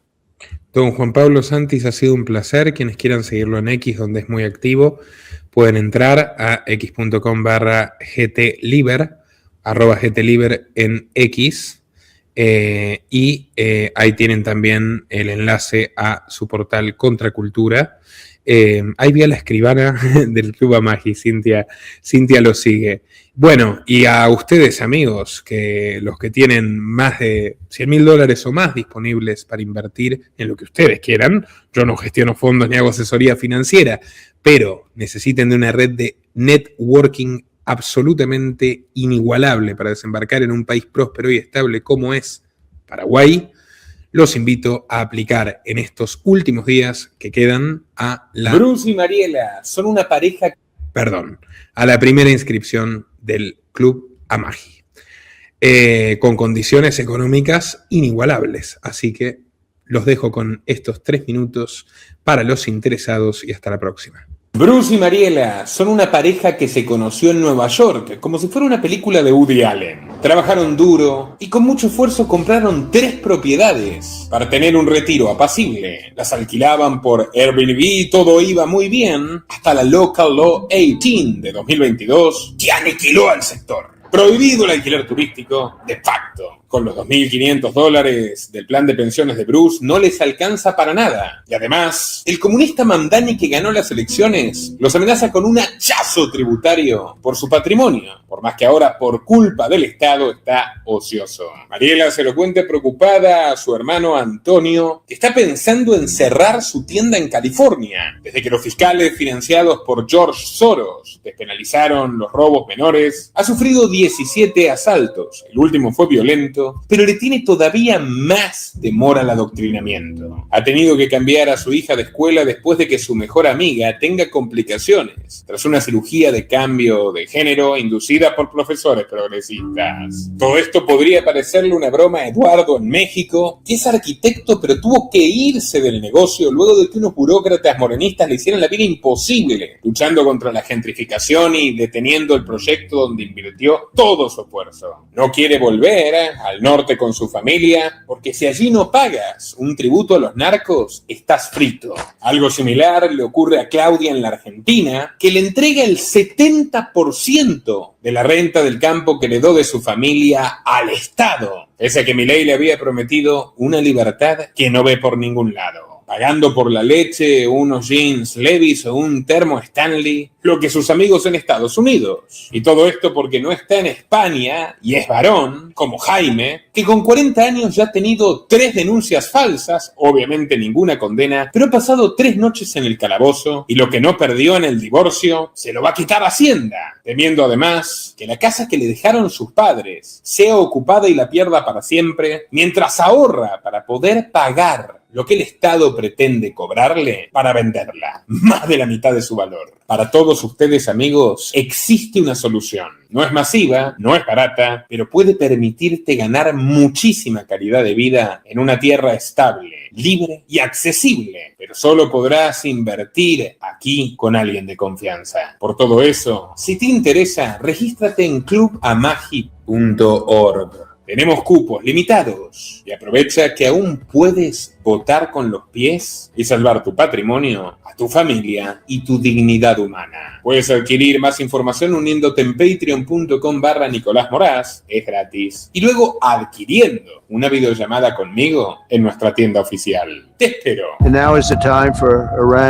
Don Juan Pablo Santis, ha sido un placer. Quienes quieran seguirlo en X, donde es muy activo, pueden entrar a x.com/gtliber, @gtliber en X, y ahí tienen también el enlace a su portal Contracultura. Ahí vi a la escribana del Club Amagi, Cintia lo sigue. Bueno, y a ustedes, amigos, que los que tienen más de $100,000 o más disponibles para invertir en lo que ustedes quieran, yo no gestiono fondos ni hago asesoría financiera, pero necesiten de una red de networking absolutamente inigualable para desembarcar en un país próspero y estable como es Paraguay, los invito a aplicar en estos últimos días que quedan a la... Bruce y Mariela son una pareja... a la primera inscripción del Club Amagi, con condiciones económicas inigualables. Así que los dejo con estos 3 minutos para los interesados y hasta la próxima. Bruce y Mariela son una pareja que se conoció en Nueva York, como si fuera una película de Woody Allen. Trabajaron duro y con mucho esfuerzo compraron 3 propiedades para tener un retiro apacible. Las alquilaban por Airbnb y todo iba muy bien, hasta la Local Law 18 de 2022 que aniquiló al sector. Prohibido el alquiler turístico, de facto. Con los $2.500 del plan de pensiones de Bruce no les alcanza para nada. Y además, el comunista Mamdani que ganó las elecciones los amenaza con un hachazo tributario por su patrimonio, por más que ahora por culpa del Estado está ocioso. Mariela se lo cuenta preocupada a su hermano Antonio, que está pensando en cerrar su tienda en California. Desde que los fiscales financiados por George Soros despenalizaron los robos menores, ha sufrido 17 asaltos. El último fue violento, pero le tiene todavía más temor al adoctrinamiento. Ha tenido que cambiar a su hija de escuela después de que su mejor amiga tenga complicaciones tras una cirugía de cambio de género inducida por profesores progresistas. Todo esto podría parecerle una broma a Eduardo en México, que es arquitecto pero tuvo que irse del negocio luego de que unos burócratas morenistas le hicieran la vida imposible, luchando contra la gentrificación y deteniendo el proyecto donde invirtió todo su esfuerzo. No quiere volver al al norte con su familia, porque si allí no pagas un tributo a los narcos, estás frito. Algo similar le ocurre a Claudia en la Argentina, que le entrega el 70% de la renta del campo que heredó de su familia al Estado, pese a que Milei le había prometido una libertad que no ve por ningún lado, pagando por la leche, unos jeans Levi's o un termo Stanley, lo que sus amigos en Estados Unidos. Y todo esto porque no está en España y es varón, como Jaime, que con 40 años ya ha tenido 3 denuncias falsas, obviamente ninguna condena, pero ha pasado 3 noches en el calabozo y lo que no perdió en el divorcio se lo va a quitar Hacienda, temiendo además que la casa que le dejaron sus padres sea ocupada y la pierda para siempre, mientras ahorra para poder pagar lo que el Estado pretende cobrarle para venderla, más de la mitad de su valor. Para todos ustedes, amigos, existe una solución. No es masiva, no es barata, pero puede permitirte ganar muchísima calidad de vida en una tierra estable, libre y accesible. Pero solo podrás invertir aquí con alguien de confianza. Por todo eso, si te interesa, regístrate en clubamagi.org. Tenemos cupos limitados y aprovecha que aún puedes votar con los pies y salvar tu patrimonio, a tu familia y tu dignidad humana. Puedes adquirir más información uniéndote en patreon.com/Nicolás Moraz, es gratis, y luego adquiriendo una videollamada conmigo en nuestra tienda oficial. Te espero. And now is the time for Iran.